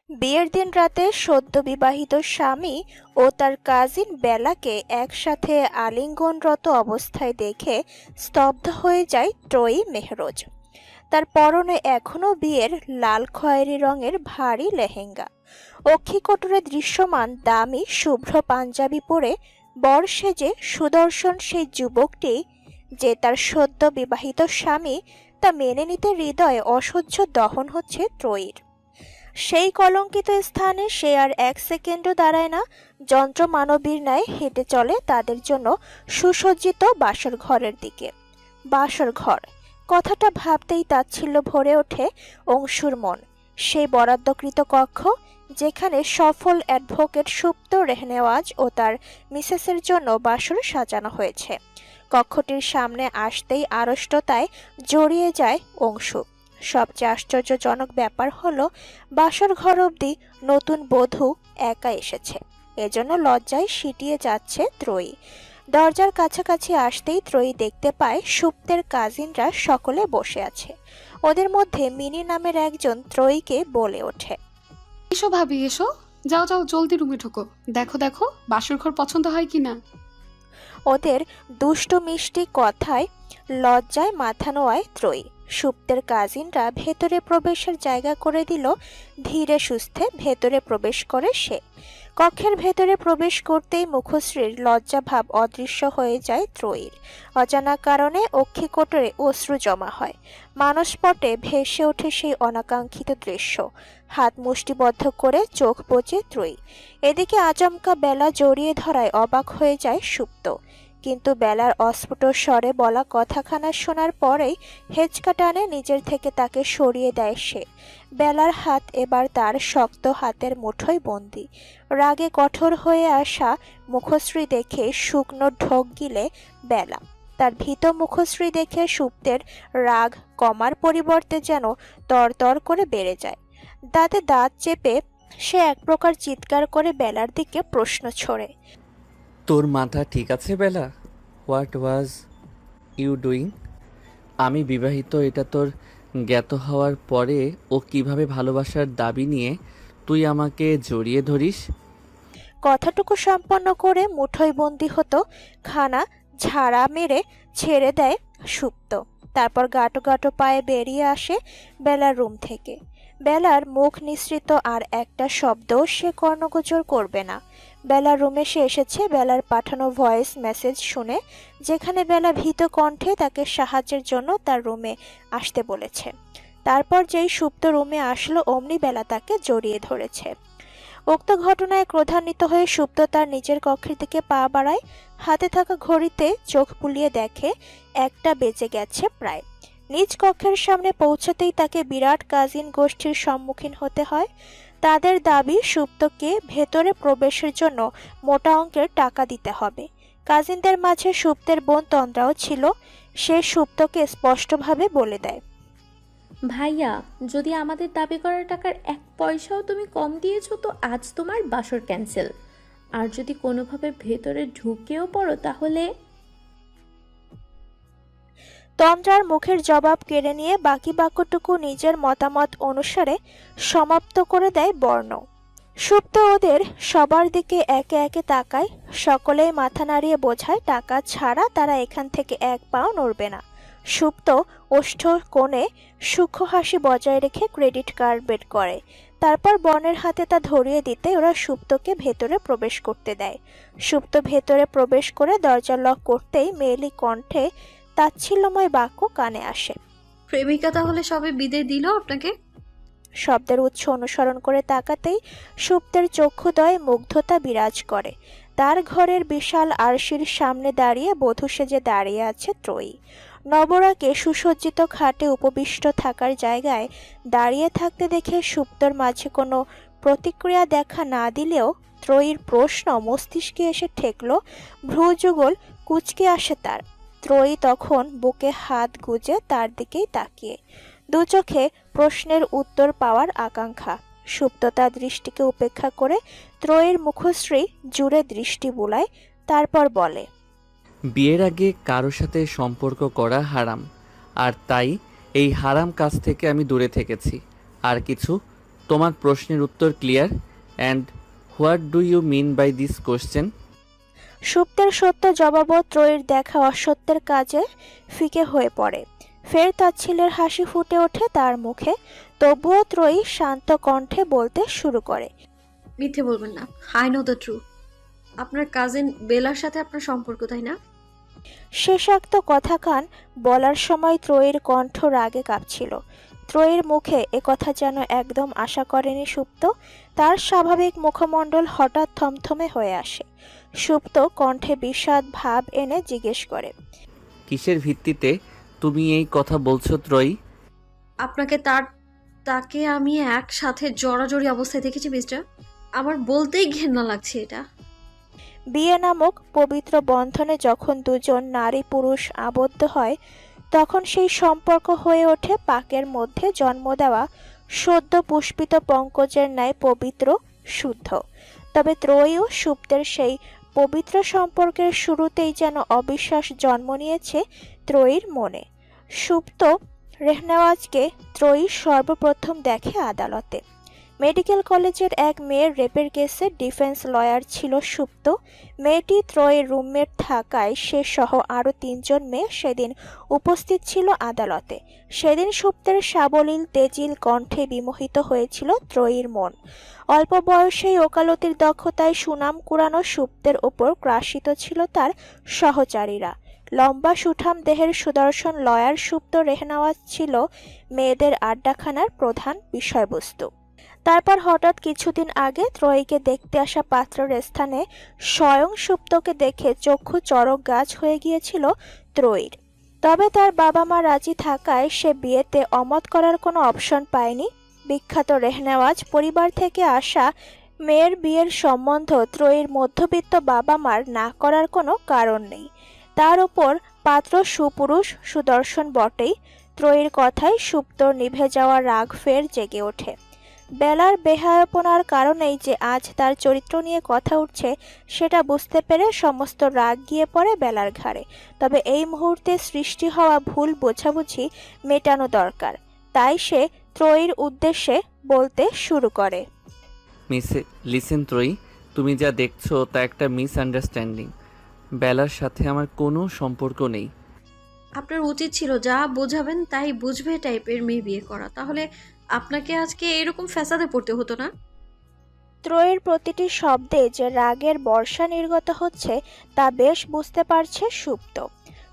বিয়ের দিন রাতে সদ্য বিবাহিত স্বামী ও তার কাজিন বেলাকে একসাথে আলিঙ্গনরত অবস্থায় দেখে স্তব্ধ হয়ে যায় ত্রয়ী মেহরোজ। তার পরনে এখনো বিয়ের লাল খয়েরি রঙের ভারী লেহেঙ্গা। অক্ষিকোটরে দৃশ্যমান দামি শুভ্র পাঞ্জাবি পরে বর সেজে সুদর্শন সেই যুবকটি যে তার সদ্য বিবাহিত স্বামী, তা মেনে নিতে হৃদয়ে অসহ্য দহন হচ্ছে ত্রয়ীর। সেই কলঙ্কিত স্থানে সে আর এক সেকেন্ডও দাঁড়ায় না, যন্ত্রমানবীর ন্যায় হেঁটে চলে তাদের জন্য সুসজ্জিত বাসর ঘরের দিকে। বাসর ঘর কথাটা ভাবতেই তাচ্ছিল্য ভরে ওঠে অংশুর মন। সেই বরাদ্দকৃত কক্ষ যেখানে সফল অ্যাডভোকেট সুপ্ত রেহনেওয়াজ ও তার মিসেসের জন্য বাসর সাজানো হয়েছে। কক্ষটির সামনে আসতেই আড়ষ্টতায় জড়িয়ে যায় অংশু। সবচেয়ে আশ্চর্যজনক ব্যাপার হলো বাসর ঘর অবধি নতুন বধূ একা এসেছে। এজন্য লজ্জায় সিটিয়ে যাচ্ছে ত্রয়ী। দরজার কাছাকাছি আসতেই ত্রয়ী দেখতে পায় সুপ্তের কাজিনরা সকলে বসে আছে। ওদের মধ্যে মিনি নামের একজন ত্রয়ীকে বলে ওঠে, এসো ভাবি এসো, যাও যাও জলদি রুমে ঢোকো, দেখো দেখো বাসর ঘর পছন্দ হয় কিনা। ওদের দুষ্টু মিষ্টি কথায় লজ্জায় মাথা নোয়ায় ত্রয়ী। সুপ্তের কাজিনরা ভেতরে প্রবেশের জায়গা করে দিল। ধীরে সুস্থে ভেতরে প্রবেশ করে সে। কক্ষের ভেতরে প্রবেশ করতেই মুখশ্রীর লজ্জাভাব অদৃশ্য হয়ে যায় ত্রয়ীর। অজানা কারণে অক্ষিকোটরে অশ্রু জমা হয়। মানসপটে ভেসে ওঠে সেই অনাকাঙ্ক্ষিত দৃশ্য। হাত মুষ্টিবদ্ধ করে চোখ বোঝে ত্রয়ী। এদিকে আচমকা বেলা জড়িয়ে ধরায় অবাক হয়ে যায় সুপ্ত। কিন্তু বেলার অস্ফুট স্বরে বলা কথাখানা শোনার পরেই হেঁচকা টানে নিজের থেকে তাকে সরিয়ে দেয় সে। বেলার হাত এবার তার শক্ত হাতের মুঠোয় বন্দি। রাগে কঠোর হয়ে আসা মুখশ্রী দেখে শুকনো ঢোক গিলে বেলা। তার ভীত মুখশ্রী দেখে সুপ্তের রাগ কমার পরিবর্তে যেন তরতর করে বেড়ে যায়। দাঁতে দাঁত চেপে সে এক প্রকার চিৎকার করে বেলার দিকে প্রশ্ন ছড়ে, তোর মাথা ঠিক আছে Bela? What was you doing? আমি বিবাহিত এটা তোর জ্ঞাত হওয়ার পরে ও কিভাবে ভালোবাসার দাবি নিয়ে তুই আমাকে জড়িয়ে ধরিস? কথাটুকু সম্পন্ন করে মুঠোয় বন্দি হতো খানা ঝাড়া মেরে ছেড়ে দেয় সুপ্ত। তারপর গাটো গাটো পায়ে বেরিয়ে আসে বেলার রুম থেকে। বেলার মুখ নিঃসৃত আর একটা শব্দও সে কর্ণগোচর করবে না। বেলার রুমে সে এসেছে বেলার পাঠানো ভয়েস মেসেজ শুনে, যেখানে বেলা ভীত কণ্ঠে তাকে সাহায্যের জন্য তার রুমে আসতে বলেছে। তারপর যেই সুপ্ত রুমে আসলো অমনি বেলা তাকে জড়িয়ে ধরেছে। উক্ত ঘটনায় ক্রোধান্বিত হয়ে সুপ্ত তার নিজের কক্ষের দিকে পা বাড়ায়। হাতে থাকা ঘড়িতে চোখ বুলিয়ে দেখে 1টা বেজে গেছে প্রায়। নিজ কক্ষের সামনে পৌঁছাতেই তাকে বিরাট কাজিন গোষ্ঠীর সম্মুখীন হতে হয়। তাদের দাবি সুপ্তকে ভেতরে প্রবেশের জন্য মোটা অঙ্কের টাকা দিতে হবে। কাজিনদের মাঝে সুপ্তের বোন তন্দ্রাও ছিল। সে সুপ্তকে স্পষ্টভাবে বলে দেয়, ভাইয়া, যদি আমাদের দাবি করা টাকার 1 পয়সাও তুমি কম দিয়েছো তো আজ তোমার বাসর ক্যান্সেল। আর যদি কোনোভাবে ভেতরে ঢুকেও পড়ো তাহলে। তন্দ্রার মুখের জবাব কেড়ে নিয়ে বাকি বাক্যটুকু নিজের মতামত অনুসারে সমাপ্ত করে দেয় বর্ণ। সুপ্ত ওদের সবার দিকে একে একে তাকায়। সকলেই মাথা নাড়িয়ে বোঝায় টাকা ছাড়া তারা এখান থেকে এক পাও নড়বে না। সুপ্ত ওষ্ঠ কোণে সূক্ষ্ম হাসি বজায় রেখে ক্রেডিট কার্ড বের করে। তারপর বর্ণের হাতে তা ধরিয়ে দিতে ওরা সুপ্তকে ভেতরে প্রবেশ করতে দেয়। সুপ্ত ভেতরে প্রবেশ করে দরজা লক করতেই মেয়েলি কণ্ঠে তাচ্ছিল্যময় বাক্য কানে আসে, প্রেমিকা তাহলে সবে বিদায় দিল আপনাকে? শব্দের উৎস অনুসরণ করে তাকাতেই সুপ্তের চক্ষুদয়ে মুগ্ধতা বিরাজ করে। তার ঘরের বিশাল আরশির সামনে দাঁড়িয়ে বধূ সেজে দাঁড়িয়ে আছে ত্রয়ী। নবরাকে সুসজ্জিত খাটে উপবিষ্ট থাকার জায়গায় দাঁড়িয়ে থাকতে দেখে সুপ্তর মাঝে কোনো প্রতিক্রিয়া দেখা না দিলেও ত্রয়ীর প্রশ্ন মস্তিষ্কে এসে ঠেকল। ভ্রুযুগল কুঁচকে আসে তার। ত্রয়ী তখন বুকে হাত গুজে তার দিকেই তাকিয়ে, দু চোখে প্রশ্নের উত্তর পাওয়ার আকাঙ্ক্ষা। সুপ্ত তার দৃষ্টিকে উপেক্ষা করে ত্রয়ীর মুখশ্রী জুড়ে দৃষ্টি বুলায়, তারপর বলে, বিয়ের আগে কারোর সাথে সম্পর্ক করা হারাম, আর তাই এই হারাম কাজ থেকে আমি দূরে থেকেছি। আর কিছু তোমার প্রশ্নের উত্তর clear. And what do you mean by this question? সুপ্তের সত্য জবাবও ত্রয়ীর দেখা অসত্যের কাজে ফিকে হয়ে পড়ে। ফের তাচ্ছিল্যের হাসি ফুটে ওঠে তার মুখে। তবুও ত্রয়ী শান্ত কণ্ঠে বলতে শুরু করে, মিথ্যে বলবেন না। I know the true. আপনার কাজিন বেলার সাথে আপনার সম্পর্ক, তাই না? শেষাক্ত কথাখান বলার সময় ত্রয়ীর কণ্ঠ রাগে কাঁপছিল। ত্রয়ীর মুখে একথা যেন একদম আশা করেনি সুপ্ত। তার স্বাভাবিক মুখমণ্ডল হঠাৎ থমথমে হয়ে আসে। সুপ্ত কণ্ঠে বিষাদ ভাব এনে জিজ্ঞেস করে, কিসের ভিত্তিতে তুমি এই কথা বলছো ত্রয়ী? তাকে আমি একসাথে জড়াজড়ি অবস্থায় দেখেছি মিস্টার। আমার বলতেই ঘেন্না লাগছে এটা। বিয়ে নামক পবিত্র বন্ধনে যখন দুজন নারী পুরুষ আবদ্ধ হয়, তখন সেই সম্পর্ক হয়ে ওঠে পাকের মধ্যে জন্ম দেওয়া সদ্য পুষ্পিত পঙ্কজের ন্যায় পবিত্র, শুদ্ধ। তবে ত্রয়ী ও সুপ্তের সেই পবিত্র সম্পর্কের শুরুতেই যেন অবিশ্বাস জন্ম নিয়েছে ত্রয়ীর মনে। সুপ্ত রেহনেওয়াজকে ত্রয়ী সর্বপ্রথম দেখে আদালতে। মেডিকেল কলেজের এক মেয়ের রেপের কেসে ডিফেন্স লয়ার ছিল সুপ্ত। মেয়েটি ত্রয়ীর রুমমেট থাকায় সে সহ আরও 3 জন মেয়ে সেদিন উপস্থিত ছিল আদালতে। সেদিন সুপ্তের সাবলীল তেজিল কণ্ঠে বিমোহিত হয়েছিল ত্রয়ীর মন। অল্প বয়সেই ওকালতির দক্ষতায় সুনাম কুড়ানো সুপ্তের ওপর গ্রাসিত ছিল তার সহচারীরা। লম্বা সুঠাম দেহের সুদর্শন লয়ার সুপ্ত রেহনেওয়াজ ছিল মেয়েদের আড্ডাখানার প্রধান বিষয়বস্তু। তারপর হঠাৎ কিছুদিন আগে ত্রয়ীকে দেখতে আসা পাত্রের স্থানে স্বয়ং সুপ্তকে দেখে চক্ষু চড়ক গাছ হয়ে গিয়েছিল ত্রয়ীর। তবে তার বাবা মা রাজি থাকায় সে বিয়েতে অমত করার কোনো অপশন পায়নি। বিখ্যাত রেহনেওয়াজ পরিবার থেকে আসা মেয়ের বিয়ের সম্বন্ধ ত্রয়ীর মধ্যবিত্ত বাবা মার না করার কোনো কারণ নেই। তার উপর পাত্র সুপুরুষ সুদর্শন বটেই। ত্রয়ীর কথায় সুপ্তর নিভে যাওয়া রাগ ফের জেগে ওঠে। বেলার বেহায়াপনার কারণেই যে আজ তার চরিত্র নিয়ে কথা উঠছে সেটা বুঝতে পেরে সমস্ত রাগ গিয়ে পড়ে বেলার ঘাড়ে। তবে এই মুহূর্তে সৃষ্টি হওয়া ভুল বোঝাবুঝি মেটানো দরকার। তাই সে ত্রয়ীর উদ্দেশ্যে বলতে শুরু করে, লিসেন ত্রয়ী, তুমি যা দেখছো তা একটা মিসআন্ডারস্ট্যান্ডিং। বেলার সাথে আমার কোনো সম্পর্ক নেই। আপনার উচিত ছিল যা বোঝাবেন তাই বুঝবে টাইপের মেয়ে বিয়ে করা। তাহলে আপনাকে আজকে এরকম ফ্যাসাদে পড়তে হতো না। ত্রয়ীর প্রতিটি শব্দে যে রাগের বর্ষা নির্গত হচ্ছে তা বেশ বুঝতে পারছে সুপ্ত।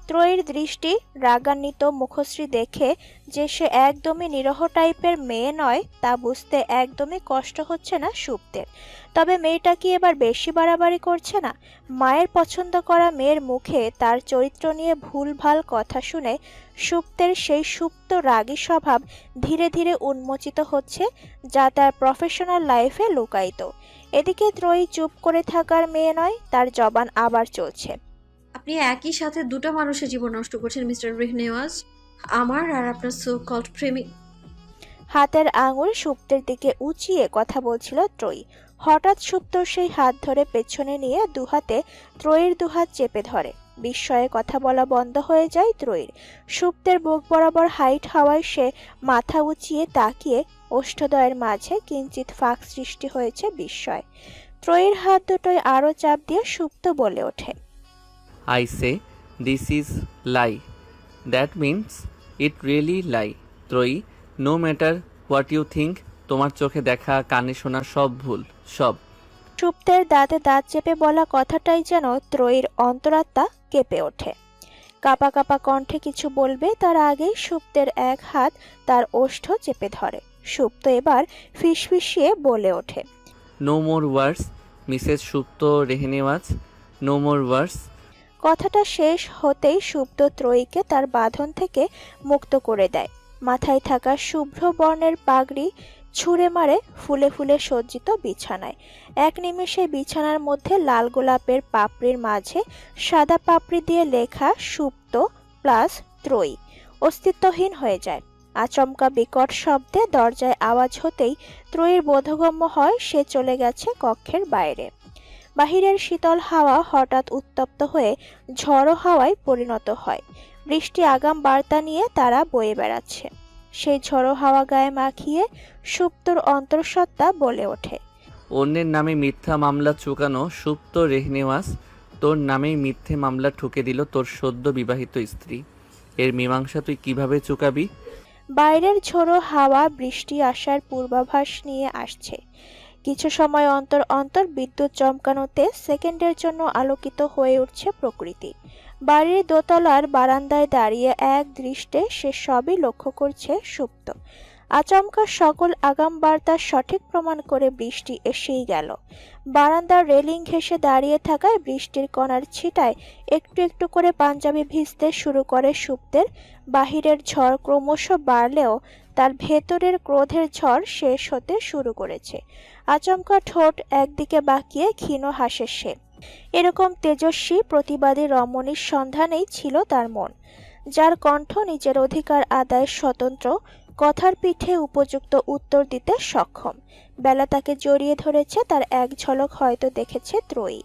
ত্রয়ীর দৃষ্টি রাগান্বিত মুখশ্রী দেখে যে সে একদমই নিরহ টাইপের মেয়ে নয় তা বুঝতে একদমই কষ্ট হচ্ছে না সুপ্তের। তবে মেয়েটা কি এবার বেশি বাড়াবাড়ি করছে না? মায়ের পছন্দ করা মেয়ের মুখে তার চরিত্র নিয়ে ভুলভাল কথা শুনে সুপ্তের সেই সুপ্ত রাগী স্বভাব ধীরে ধীরে উন্মোচিত হচ্ছে, যা তার প্রফেশনাল লাইফে লুকায়িত। এদিকে ত্রয়ী চুপ করে থাকার মেয়ে নয়, তার জবান আবার চলছে। আপনি একই সাথে দুটো মানুষের জীবন নষ্ট করছেন মিস্টার রেহনেওয়াজ, আমার আর আপনার সো কল্ড প্রেমিক। হাতের আঙুল সুপ্তের দিকে উঁচিয়ে কথা বলছিল ত্রয়ী। হঠাৎ সুপ্ত সেই হাত ধরে পেছনে নিয়ে দুহাতে ত্রয়ীর দুহাত চেপে ধরে। বিস্ময়ে কথা বলা বন্ধ হয়ে যায় ত্রয়ীর। সুপ্তের বুক বরাবর হাইট হওয়ায় সে মাথা উঁচিয়ে তাকিয়ে ওষ্ঠদ্বয়ের মাঝে কিঞ্চিত ফাঁক সৃষ্টি হয়েছে বিস্ময়। ত্রয়ীর হাত দুটোই আরও চাপ দিয়ে সুপ্ত বলে ওঠে, I say this is lie. That means it really lie. ত্রয়ী, no matter what you think, তোমার চোখে দেখা কানে শোনা সব ভুল, সব। সুপ্তের দাঁতে দাঁত চেপে বলা কথাটাই যেন ত্রয়ীর অন্তরাত্মা কেঁপে ওঠে। কাঁপা কাঁপা কণ্ঠে কিছু বলবে তার আগেই সুপ্তের এক হাত তার ওষ্ঠ চেপে ধরে। সুপ্ত এবার ফিসফিসিয়ে বলে ওঠে, No more words, মিসেস সুপ্ত রেহনেওয়াজ, no more words. কথাটা শেষ হতেই সুপ্ত ত্রয়ীকে তার বাঁধন থেকে মুক্ত করে দেয়। মাথায় থাকা শুভ্র বর্ণের পাগড়ি ছুঁড়ে মারে ফুলে ফুলে সজ্জিত বিছানায়। এক নিমেষে বিছানার মধ্যে লাল গোলাপের পাপড়ির মাঝে সাদা পাপড়ি দিয়ে লেখা সুপ্ত প্লাস ত্রয়ী অস্তিত্বহীন হয়ে যায়। আচমকা বিকট শব্দে দরজায় আওয়াজ হতেই ত্রয়ীর বোধগম্য হয় সে চলে গেছে কক্ষের বাইরে। বাহিরের শীতল হাওয়া হঠাৎ উত্তপ্ত হয়ে ঝড়ো হাওয়ায় পরিণত হয়। বৃষ্টি আগাম বার্তা নিয়ে তারা বয়ে বেড়াচ্ছে। সেই ঝড়ো হাওয়া গায়ে মাখিয়ে সুপ্তর অন্তঃসত্ত্বা বলে ওঠে, অন্যের নামে মিথ্যা মামলা চুকানো সুপ্ত রেহনেওয়াজ তোর নামেই মিথ্যে মামলা ঠুকে দিল তোর সদ্য বিবাহিত স্ত্রী। এর মীমাংসা তুই কিভাবে চুকাবি? বাইরের ঝোড়ো হাওয়া বৃষ্টি আসার পূর্বাভাস নিয়ে আসছে। কিছু সময় অন্তর অন্তর বিদ্যুৎ চমকানোতে সেকেন্ডের জন্য আলোকিত হয়ে উঠছে প্রকৃতি। বাড়ির দোতলার বারান্দায় দাঁড়িয়ে এক দৃষ্টে সে সবই লক্ষ্য করছে সুপ্ত। আচমকা সকল আগাম বার্তার সঠিক প্রমাণ করে বৃষ্টি এসেই গেল। বারান্দার রেলিং ঘেঁষে দাঁড়িয়ে থাকায় বৃষ্টির কণার ছিটায় একটু একটু করে পাঞ্জাবি ভিজতে শুরু করে সুপ্তের। বাহিরের ঝড় ক্রমশ বাড়লেও তার ভেতরের ক্রোধের ঝড় শেষ হতে শুরু করেছে। আচমকা ঠোঁট একদিকে বাঁকিয়ে ক্ষীণ হাসে সে। এরকম তেজস্বী প্রতিবাদী রমণীর সন্ধানেই ছিল তার মন, যার কণ্ঠ নিজের অধিকার আদায়ের স্বতন্ত্র, কথার পিঠে উপযুক্ত উত্তর দিতে সক্ষম। বেলা তাকে জড়িয়ে ধরেছে, তার এক ঝলক হয়তো দেখেছে ত্রয়ী,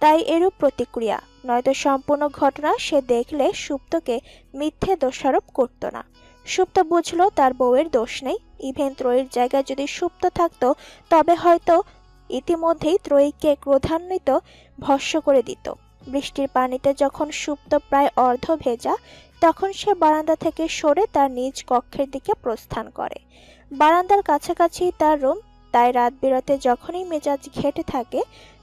তাই এরূপ প্রতিক্রিয়া। নয়তো সম্পূর্ণ ঘটনা সে দেখলে সুপ্তকে মিথ্যে দোষারোপ করত না। সুপ্ত বুঝল তার বউয়ের দোষ নেই। ইভেন ত্রয়ীর জায়গায় যদি সুপ্ত থাকতো তবে হয়তো ইতিমধ্যেই ত্রয়ীকে ক্রোধান্বিত ভস্ম করে দিত। বৃষ্টির পানিতে যখন সুপ্ত প্রায় অর্ধ ভেজা, তখন সে বারান্দা থেকে সরে তার নিজ কক্ষের দিকে প্রস্থান করে। বারান্দার কাছাকাছি তার রুম, তাই রাত বিরাতে যখনই মেজাজ ঘেঁটে থাকে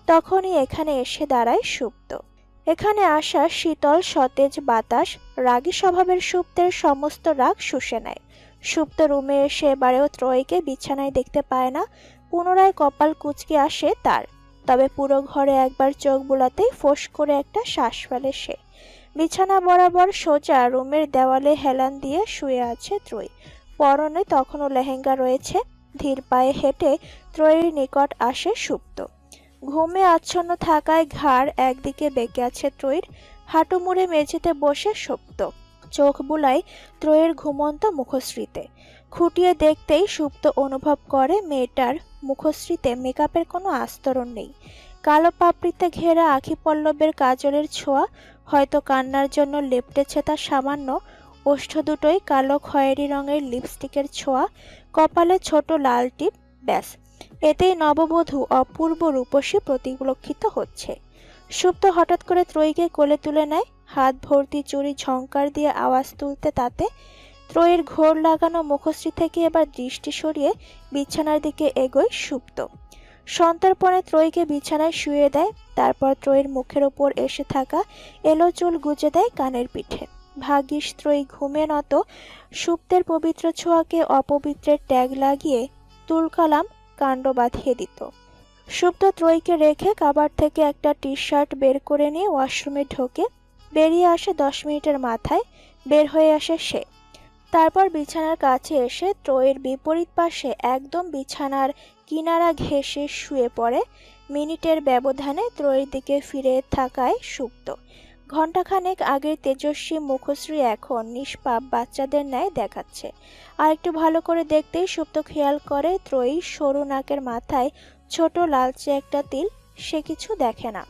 তখনই এখানে এসে দাঁড়ায় সুপ্ত। এখানে আসা শীতল সতেজ বাতাস রাগী স্বভাবের সুপ্তের সমস্ত রাগ শুষে নেয়। সুপ্ত রুমে এসে এবারেও ত্রয়ীকে বিছানায় দেখতে পায় না। পুনরায় কপাল কুঁচকে আসে তার। তবে পুরো ঘরে একবার চোখ বুলাতেই ফোঁস করে একটা শ্বাস ফেলে সে। বিছানা বরাবর সোজা রুমের দেওয়ালে হেলান দিয়ে শুয়ে আছে ত্রয়ী। পরনে তখনও লেহেঙ্গা রয়েছে। ধীর পায়ে হেঁটে ত্রয়ীর নিকট আসে সুপ্ত। ঘুমে আচ্ছন্ন থাকায় ঘাড় একদিকে বেঁকে আছে ত্রয়ীর। হাঁটু মুড়ে মেঝেতে বসে সুপ্ত চোখ বুলায় ত্রয়ীর ঘুমন্ত মুখশ্রীতে। খুঁটিয়ে দেখতেই সুপ্ত অনুভব করে মেয়েটার মুখশ্রীতে মেকআপের কোনো আস্তরণ নেই। কালো পাপড়িতে ঘেরা আখি পল্লবের কাজলের ছোঁয়া হয়তো কান্নার জন্য লেপটেছে তা সামান্য। ওষ্ঠ দুটোই কালো খয়েরি রঙের লিপস্টিকের ছোঁয়া, কপালে ছোট লাল টিপ, ব্যাস এতেই নববধূ অপূর্ব রূপসী প্রতিলক্ষিত হচ্ছে। সুপ্ত হঠাৎ করে ত্রয়ীকে কোলে তুলে নেয়। হাত ভর্তি চুড়ি ঝংকার দিয়ে আওয়াজ তুলতে তাতে ত্রয়ীর ঘোর লাগানো মুখশ্রী থেকে এবার দৃষ্টি সরিয়ে বিছানার দিকে এগোয় সুপ্ত। সন্তর্পণে ত্রয়ীকে বিছানায় শুয়ে দেয়। তারপর ত্রয়ীর মুখের ওপর এসে থাকা এলো চুল গুজে দেয় কানের পিঠে। ভাগ্যিস ত্রয়ী ঘুমে নত সুপ্তের পবিত্র ছোঁয়াকে অপবিত্রের ট্যাগ লাগিয়ে তুলকালাম কাণ্ড বাঁধিয়ে দিত। সুপ্ত ত্রয়ীকে রেখে কাবার থেকে একটা টি শার্ট বের করে নিয়ে ওয়াশরুমে ঢোকে। বেরিয়ে আসে 10 মিনিটের মাথায় বের হয়ে আসে সে। তারপর বিছানার কাছে এসে ত্রয়ীর বিপরীত পাশে একদম বিছানার কিনারা ঘেঁষে শুয়ে পড়ে। মিনিটের ব্যবধানে ত্রয়ীর দিকে ফিরে থাকায় সুপ্ত। ঘণ্টাখানেক আগের তেজস্বী মুখশ্রী এখন নিষ্পাপ বাচ্চাদের ন্যায় দেখাচ্ছে। আর একটু ভালো করে দেখতেই সুপ্ত খেয়াল করে ত্রয়ীর সরু নাকের মাথায় ছোট লালচে একটা তিল। সে কিছু দেখে না।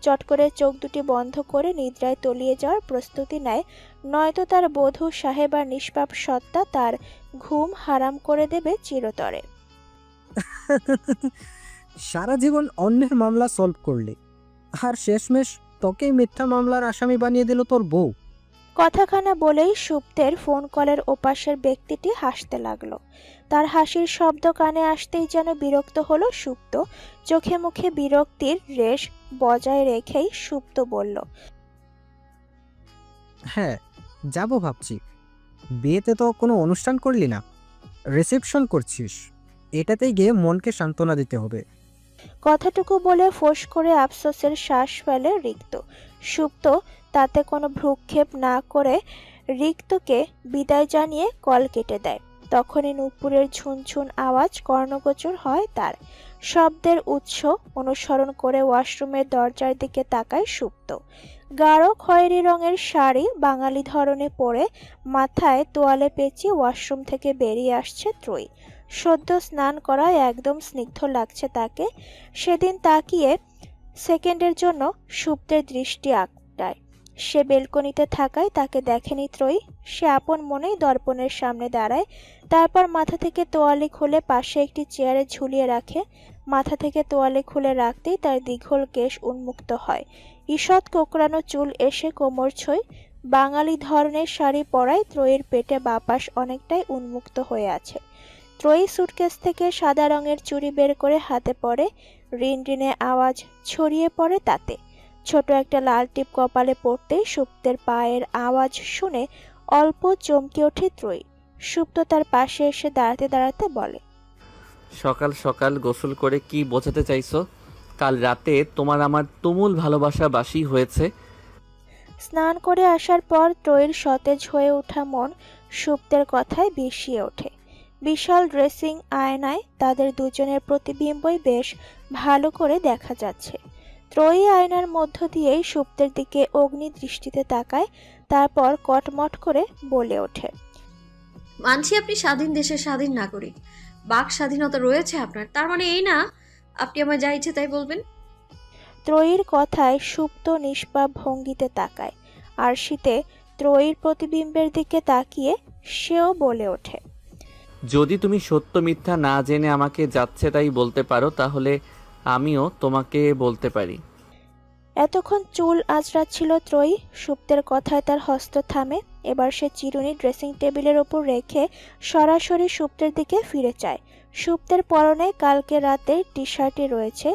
চট করে চোখ দুটি বন্ধ করে নিদ্রায় তলিয়ে যাওয়ার প্রস্তুতি নেয়, নয়তো তার বধূ সাহেবার নিষ্পাপ সত্তা তার ঘুম হারাম করে দেবে চিরতরে। সারা জীবন অন্যের মামলা সলভ করলি, আর শেষমেশ তোকেই মিথ্যা মামলার আসামি বানিয়ে দিল তোর বউ। কথাখানা বলেই সুপ্তের ফোন কলের ওপাশের ব্যক্তিটি হাসতে লাগলো। তার হাসির শব্দ কানে আসতেই যেন বিরক্ত হলো সুপ্ত। চোখে মুখে বিরক্তির রেশ বজায় রেখেই সুপ্ত বলল, হ্যাঁ যাব ভাবছি। বিয়েতে তো কোনো অনুষ্ঠান করলি না, রিসেপশন করছিস। এটাতেই গিয়ে মনকে সান্ত্বনা দিতে হবে। কথাটুকু বলে ফোঁস করে আফসোসের শ্বাস ফেলে রিক্ত। সুপ্ত তাতে কোনো ভ্রুক্ষেপ না করে রিক্তকে বিদায় জানিয়ে কল কেটে দেয়। তখনই নূপুরের ঝুনঝুন আওয়াজ কর্ণগোচর হয় তার। শব্দের উৎস অনুসরণ করে ওয়াশরুমের দরজার দিকে তাকায় সুপ্ত। গাঢ় খয়েরি রঙের শাড়ি বাঙালি ধরনে পরে মাথায় তোয়ালে পেঁচিয়ে ওয়াশরুম থেকে বেরিয়ে আসছে ত্রয়ী। সদ্য স্নান করায় একদম স্নিগ্ধ লাগছে তাকে। সেদিন তাকিয়ে সেকেন্ডের জন্য সুপ্তের দৃষ্টি আটকায়। সে বেলকনিতে থাকায় তাকে দেখেনি ত্রয়ী। সে আপন মনেই দর্পণের সামনে দাঁড়ায়, তারপর মাথা থেকে তোয়ালে খুলে পাশে একটি চেয়ারে ঝুলিয়ে রাখে। মাথা থেকে তোয়ালে খুলে রাখতেই তার দীঘল কেশ উন্মুক্ত হয়, ঈষৎ কোঁকড়ানো চুল এসে কোমর ছোঁয়। বাঙালি ধরনের শাড়ি পরায় ত্রয়ীর পেটে বাপাস অনেকটাই উন্মুক্ত হয়ে আছে। ত্রয়ী সুটকেস থেকে সাদা রঙের চুড়ি বের করে হাতে পরে, রিনরিনে আওয়াজ ছড়িয়ে পড়ে তাতে। ছোট একটা লাল টিপ কপালে পড়তেই সুপ্তের পায়ের আওয়াজ শুনে অল্প চমকে ওঠে ত্রয়ী। সুপ্ত তার পাশে এসে দাঁড়াতে দাঁড়াতে বলে, সকাল সকাল গোসল করে কি বোঝাতে চাইছো? কাল রাতে তোমার আমার তুমুল ভালোবাসা বাসি হয়েছে। স্নান করে আসার পর ত্রয়ীর সতেজ হয়ে ওঠা মন সুপ্তের কথায় বিষিয়ে ওঠে। বিশাল ড্রেসিং আয়নায় তাদের দুজনের প্রতিবিম্বই বেশ ভালো করে দেখা যাচ্ছে। ত্রয়ী আয়নার মধ্য দিয়েই সুপ্তের দিকে অগ্নি দৃষ্টিতে তাকায়, তারপর কটমট করে বলে ওঠে, মানছি আপনি স্বাধীন দেশের স্বাধীন নাগরিক, বাক স্বাধীনতা রয়েছে আপনার, তার মানে এই না আপনি আমার যা ইচ্ছে তাই বলবেন। ত্রয়ীর কথায় সুপ্ত নিষ্পাপ ভঙ্গিতে তাকায়, আর শীতে ত্রয়ীর প্রতিবিম্বের দিকে তাকিয়ে সেও বলে ওঠে, যদি তুমি সত্য মিথ্যা না জেনে আমাকে যাচ্ছে তাই বলতে পারো, তাহলে আমিও তোমাকে বলতে পারি। এতক্ষণ চুল আঁচড়াচ্ছিল ত্রয়ী। সুপ্তের কথায় তার হস্ত থামে। এবার সে চিরুনি ড্রেসিং টেবিলের ওপর রেখে সরাসরি সুপ্তের দিকে ফিরে চায়। সুপ্তের পরনে কালকে রাতের টি শার্টই রয়েছে।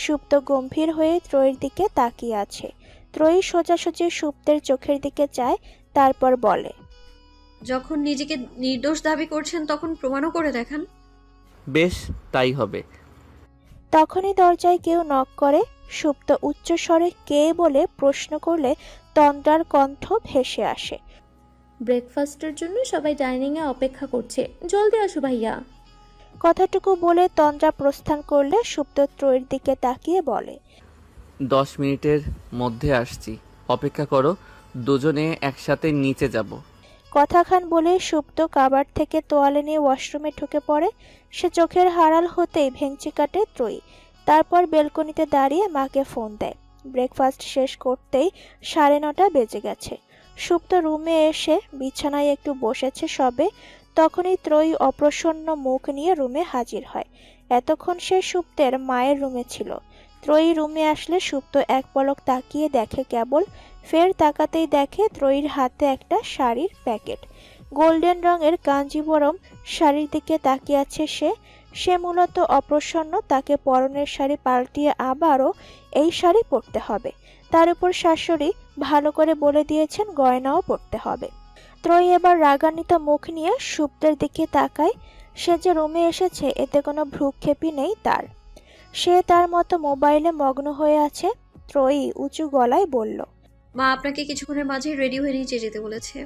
সুপ্ত গম্ভীর হয়ে ত্রয়ীর দিকে তাকিয়ে আছে। ত্রয়ী সোজাসুজি সুপ্তের চোখের দিকে চায়, তারপর বলে, যখন নিজেকে নির্দোষ দাবি করছেন তখন প্রমাণও করে দেখান। বেশ, তাই হবে। তখনই দরজায় কেউ নক করে। সুপ্ত উচ্চস্বরে কে বলে প্রশ্ন করলে তন্দ্রার কণ্ঠ ভেসে আসে, ব্রেকফাস্টের জন্য সবাই ডাইনিংয়ে অপেক্ষা করছে, জলদি আসো ভাইয়া। কথাটুকু বলে তন্দ্রা প্রস্থান করলে সুপ্ত ত্রয়ীর দিকে তাকিয়ে বলে, 10 মিনিটের মধ্যে আসছি, অপেক্ষা করো, দুজনে একসাথে নিচে যাব। কথাখান বলে সুপ্ত কাবার থেকে তোয়ালে নিয়ে ওয়াশরুমে ঢুকে পড়ে। সে চোখের হারাল হতেই ভেঙচি কাটে ত্রয়ী। তারপর বেলকনিতে দাঁড়িয়ে মাকে ফোন দেয়। ব্রেকফাস্ট শেষ করতেই 9:30 বেজে গেছে। সুপ্ত রুমে এসে বিছানায় একটু বসেছে সবে, তখনই ত্রয়ী অপ্রসন্ন মুখ নিয়ে রুমে হাজির হয়। এতক্ষণ সে সুপ্তের মায়ের রুমে ছিল। ত্রয়ী রুমে আসলে সুপ্ত এক পলক তাকিয়ে দেখে কেবল, ফের তাকাতেই দেখে ত্রয়ীর হাতে একটা শাড়ির প্যাকেট। গোল্ডেন রঙের কাঞ্জিবরম শাড়ির দিকে তাকিয়ে আছে সে মূলত অপ্রসন্ন। তাকে পরনের শাড়ি পাল্টিয়ে আবারও এই শাড়ি পরতে হবে। তার উপর শাশুড়ি ভালো করে বলে দিয়েছেন গয়নাও পরতে হবে। ত্রয়ী এবার রাগান্বিত মুখ নিয়ে সুপ্তের দিকে তাকায়। সে যে রুমে এসেছে এতে কোনো ভ্রুক্ষেপই নেই তার। সে তার মতো মোবাইলে মগ্ন হয়ে আছে। ত্রয়ী উঁচু গলায় বলল, মা আপনাকে কিছুক্ষণের মাঝেই রেডি হয়ে নিচে যেতে বলেছে।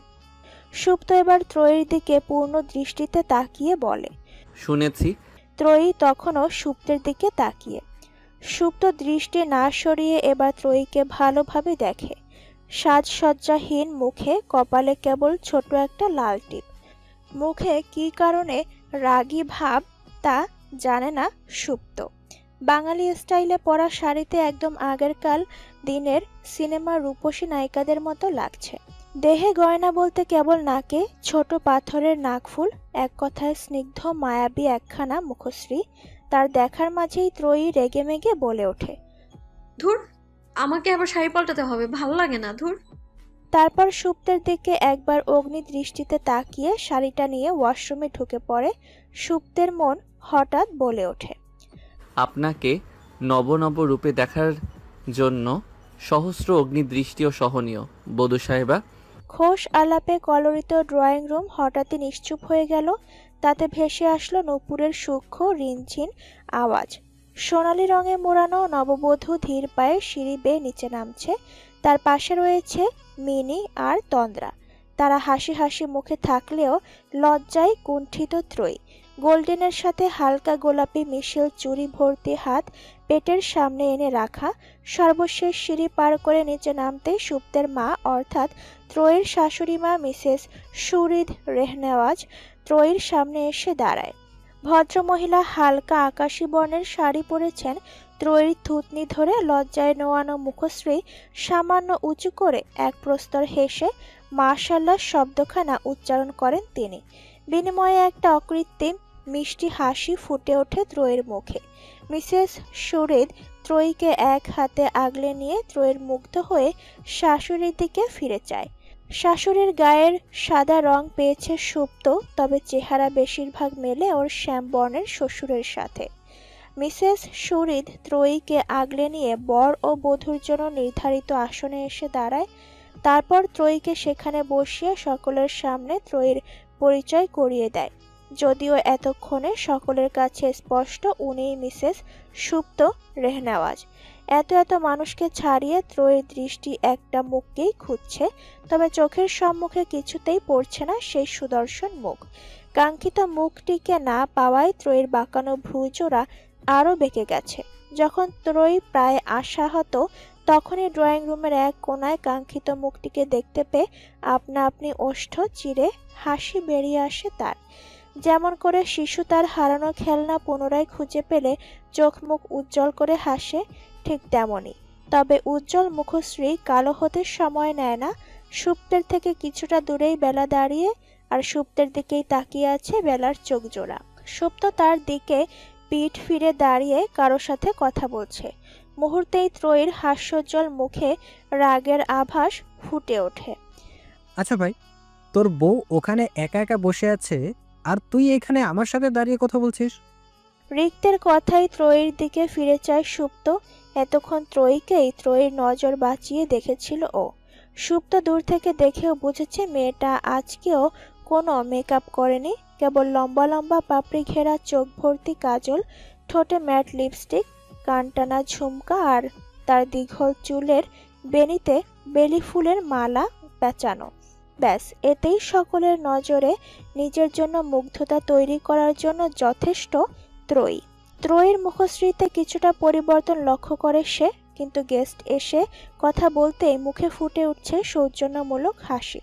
সুপ্ত এবার ত্রয়ীর দিকে পূর্ণ দৃষ্টিতে তাকিয়ে বলে, শুনেছি। ত্রয়ী তখনও সুপ্তের দিকে তাকিয়ে। সুপ্ত দৃষ্টি না সরিয়ে এবার ত্রয়ীকে ভালোভাবে দেখে। সাজসজ্জাহীন মুখে, কপালে কেবল ছোট একটা লাল টিপ। মুখে কী কারণে রাগী ভাব তা জানে না সুপ্ত। বাঙালি স্টাইলে পরা শাড়িতে একদম আগেরকার দিনের সিনেমার রূপসী নায়িকাদের মতো লাগছে। দেহে গয়না বলতে কেবল নাকে ছোট পাথরের নাকফুল, এক কথায় স্নিগ্ধ মায়াবী একখানা মুখশ্রী। তার দেখার মাঝেই ত্রয়ী রেগেমেগে বলে ওঠে, ধুর, আমাকে আবার শাড়ি পাল্টাতে হবে, ভালো লাগে না, ধুর। তারপর সুপ্তের দিকে একবার অগ্নি দৃষ্টিতে তাকিয়ে শাড়িটা নিয়ে ওয়াশরুমে ঢুকে পড়ে। সুপ্তের মন হঠাৎ বলে ওঠে, আপনাকে নব নব রূপে দেখার জন্য সহস্র অগ্নিদৃষ্টি ও সহনীয় বধূ সাহেবা। খোশ আলাপে কলরিত ড্রয়িং রুম হঠাৎই নিশ্চুপ হয়ে গেল। তাতে ভেসে আসলো নূপুরের সূক্ষ্ম রিনঝিন আওয়াজ। সোনালি রঙে মোড়ানো নববধূ ধীর পায়ে সিঁড়ি বেয়ে নিচে নামছে। তার পাশে রয়েছে মিনি আর তন্দ্রা। তারা হাসি হাসি মুখে থাকলেও লজ্জায় কুণ্ঠিত ত্রয়ী। গোল্ডেনের সাথে হালকা গোলাপি মিশেল চুড়ি ভর্তি হাত পেটের সামনে এনে রাখা। সর্বশেষ সিঁড়ি পার করে নিচে নামতেই সুপ্তের মা অর্থাৎ ত্রয়ীর শাশুড়ি মা মিসেস সুরিদ রেহনেওয়াজ ত্রয়ীর সামনে এসে দাঁড়ায়। ভদ্রমহিলা হালকা আকাশি বর্ণের শাড়ি পরেছেন, ত্রয়ীর থুতনি ধরে লজ্জায় নোয়ানো মুখশ্রী সামান্য উঁচু করে এক প্রস্তর হেসে মাশাআল্লাহ শব্দখানা উচ্চারণ করেন তিনি। বিনিময়ে একটা অকৃত্রিম মিষ্টি হাসি ফুটে ওঠে ত্রয়ীর মুখে। মিসেস সুহৃদ ত্রয়ীকে এক হাতে আগলে নিয়ে ত্রয়ীর মুগ্ধ হয়ে শাশুড়ির দিকে ফিরে চায়। শাশুড়ির গায়ের সাদা রং পেয়েছে সুপ্ত, তবে চেহারা বেশিরভাগ মেলে ওর শ্যাম বর্ণের শ্বশুরের সাথে। মিসেস সুহৃদ ত্রয়ীকে আগলে নিয়ে বর ও বধূর জন্য নির্ধারিত আসনে এসে দাঁড়ায়। তারপর ত্রয়ীকে সেখানে বসিয়ে সকলের সামনে ত্রয়ীর পরিচয় করিয়ে দেয়। যদিও এতক্ষণে সকলের কাছে স্পষ্ট উনিই মিসেস সুপ্ত রেহনেওয়াজ। এত মানুষকে ছাড়িয়ে ত্রয়ীর দৃষ্টি একটা মুখকেই খুঁজছে, তবে চোখের সম্মুখে কিছুতেই পড়ছে না সেই সুদর্শন মুখ। কাঙ্ক্ষিত মুখটিকে না পাওয়ায় ত্রয়ীর বাঁকানো ভ্রুজোড়া আরও বেঁকে গেছে। যখন ত্রয়ী প্রায় আশাহত, তখনই ড্রয়িং রুমের এক কোণায় কাঙ্ক্ষিত মুখটিকে দেখতে পেয়ে আপনা আপনি ওষ্ঠ চিরে হাসি বেরিয়ে আসে তার। যেমন করে শিশু তার হারানো খেলনা পুনরায় খুঁজে পেলে চোখ মুখ উজ্জ্বল করে হাসে, ঠিক তেমনই। তবে উজ্জ্বল মুখশ্রী কালো হতে সময় নেয় না। সুপ্তের থেকে কিছুটা দূরেই বেলা দাঁড়িয়ে, আর সুপ্তের দিকেই তাকিয়ে আছে বেলার চোখ জোড়া। সুপ্ত তার দিকে পিঠ ফিরে দাঁড়িয়ে কারো সাথে কথা বলছে। মুহূর্তেই ত্রয়ীর হাস্যোজ্জ্বল মুখে রাগের আভাস ফুটে ওঠে। আচ্ছা ভাই, তোর বউ ওখানে একা একা বসে আছে আর তুই এখানে আমার সাথে দাঁড়িয়ে কথা বলছিস? রিক্তের কথাই ত্রয়ীর দিকে ফিরে চায় সুপ্ত। এতক্ষণ ত্রয়ীকেই ত্রয়ীর নজর বাঁচিয়ে দেখেছিল ও। সুপ্ত দূর থেকে দেখেও বুঝেছে মেয়েটা আজকেও কোনো মেকআপ করেনি, কেবল লম্বা লম্বা পাপড়ি ঘেরা চোখ ভর্তি কাজল, ঠোঁটে ম্যাট লিপস্টিক, কানটানা ঝুমকা আর তার দীঘল চুলের বেনিতে বেলি ফুলের মালা পেঁচানো। ব্যাস, এতেই সকলের নজরে নিজের জন্য মুগ্ধতা তৈরি করার জন্য যথেষ্ট ত্রয়ী। ত্রয়ীর মুখশ্রীতে কিছুটা পরিবর্তন লক্ষ্য করে সে, কিন্তু গেস্ট এসে কথা বলতেই মুখে ফুটে উঠছে সৌজন্যমূলক হাসি।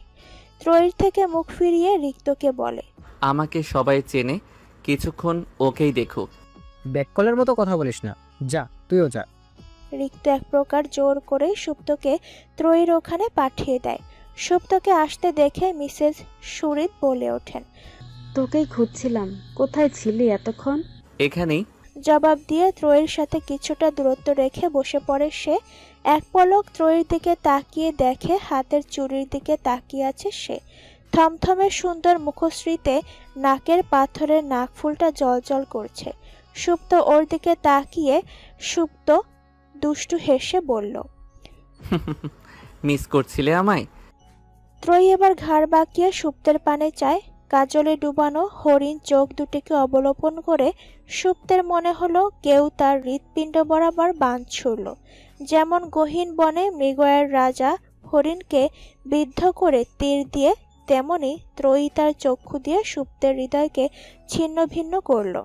ত্রয়ীর থেকে মুখ ফিরিয়ে রিক্তকে বলে, আমাকে সবাই চেনে, কিছুক্ষণ ওকেই দেখুক। ব্যাককলের মতো কথা বলিস না, যা তুইও যা। রিক্ত এক প্রকার জোর করেই সুপ্তকে ত্রয়ীর ওখানে পাঠিয়ে দেয়। সুপ্তকে আসতে দেখে মিসেস সুহৃদ বলে ওঠেন, তোকেই খুঁজছিলাম, কোথায় ছিলি এতক্ষণ? এখানেই। জবাব দিয়ে ত্রয়ীর সাথে কিছুটা দূরত্ব রেখে বসে পড়ে সে। এক পলক ত্রয়ীর দিকে তাকিয়ে দেখে হাতের চুড়ির দিকে তাকিয়ে আছে সে। থমথমে সুন্দর মুখশ্রীতে নাকের পাথরের নাকফুলটা জ্বলজ্বল করছে। সুপ্ত ওর দিকে তাকিয়ে সুপ্ত দুষ্টু হেসে বলল, মিস করছিলে আমায়? ত্রয়ী এবার ঘাড় বাঁকিয়ে সুপ্তের পানে চায়। কাজলে ডুবানো হরিণ চোখ দুটিকে অবলোকন করে সুপ্তের মনে হলো কেউ তার হৃৎপিণ্ড বরাবর বাঁধ ছুড়ল। যেমন গহীন বনে মৃগয়ের রাজা হরিণকে বিদ্ধ করে তীর দিয়ে, তেমনি ত্রয়ী তার চক্ষু দিয়ে সুপ্তের হৃদয়কে ছিন্ন ভিন্ন করল।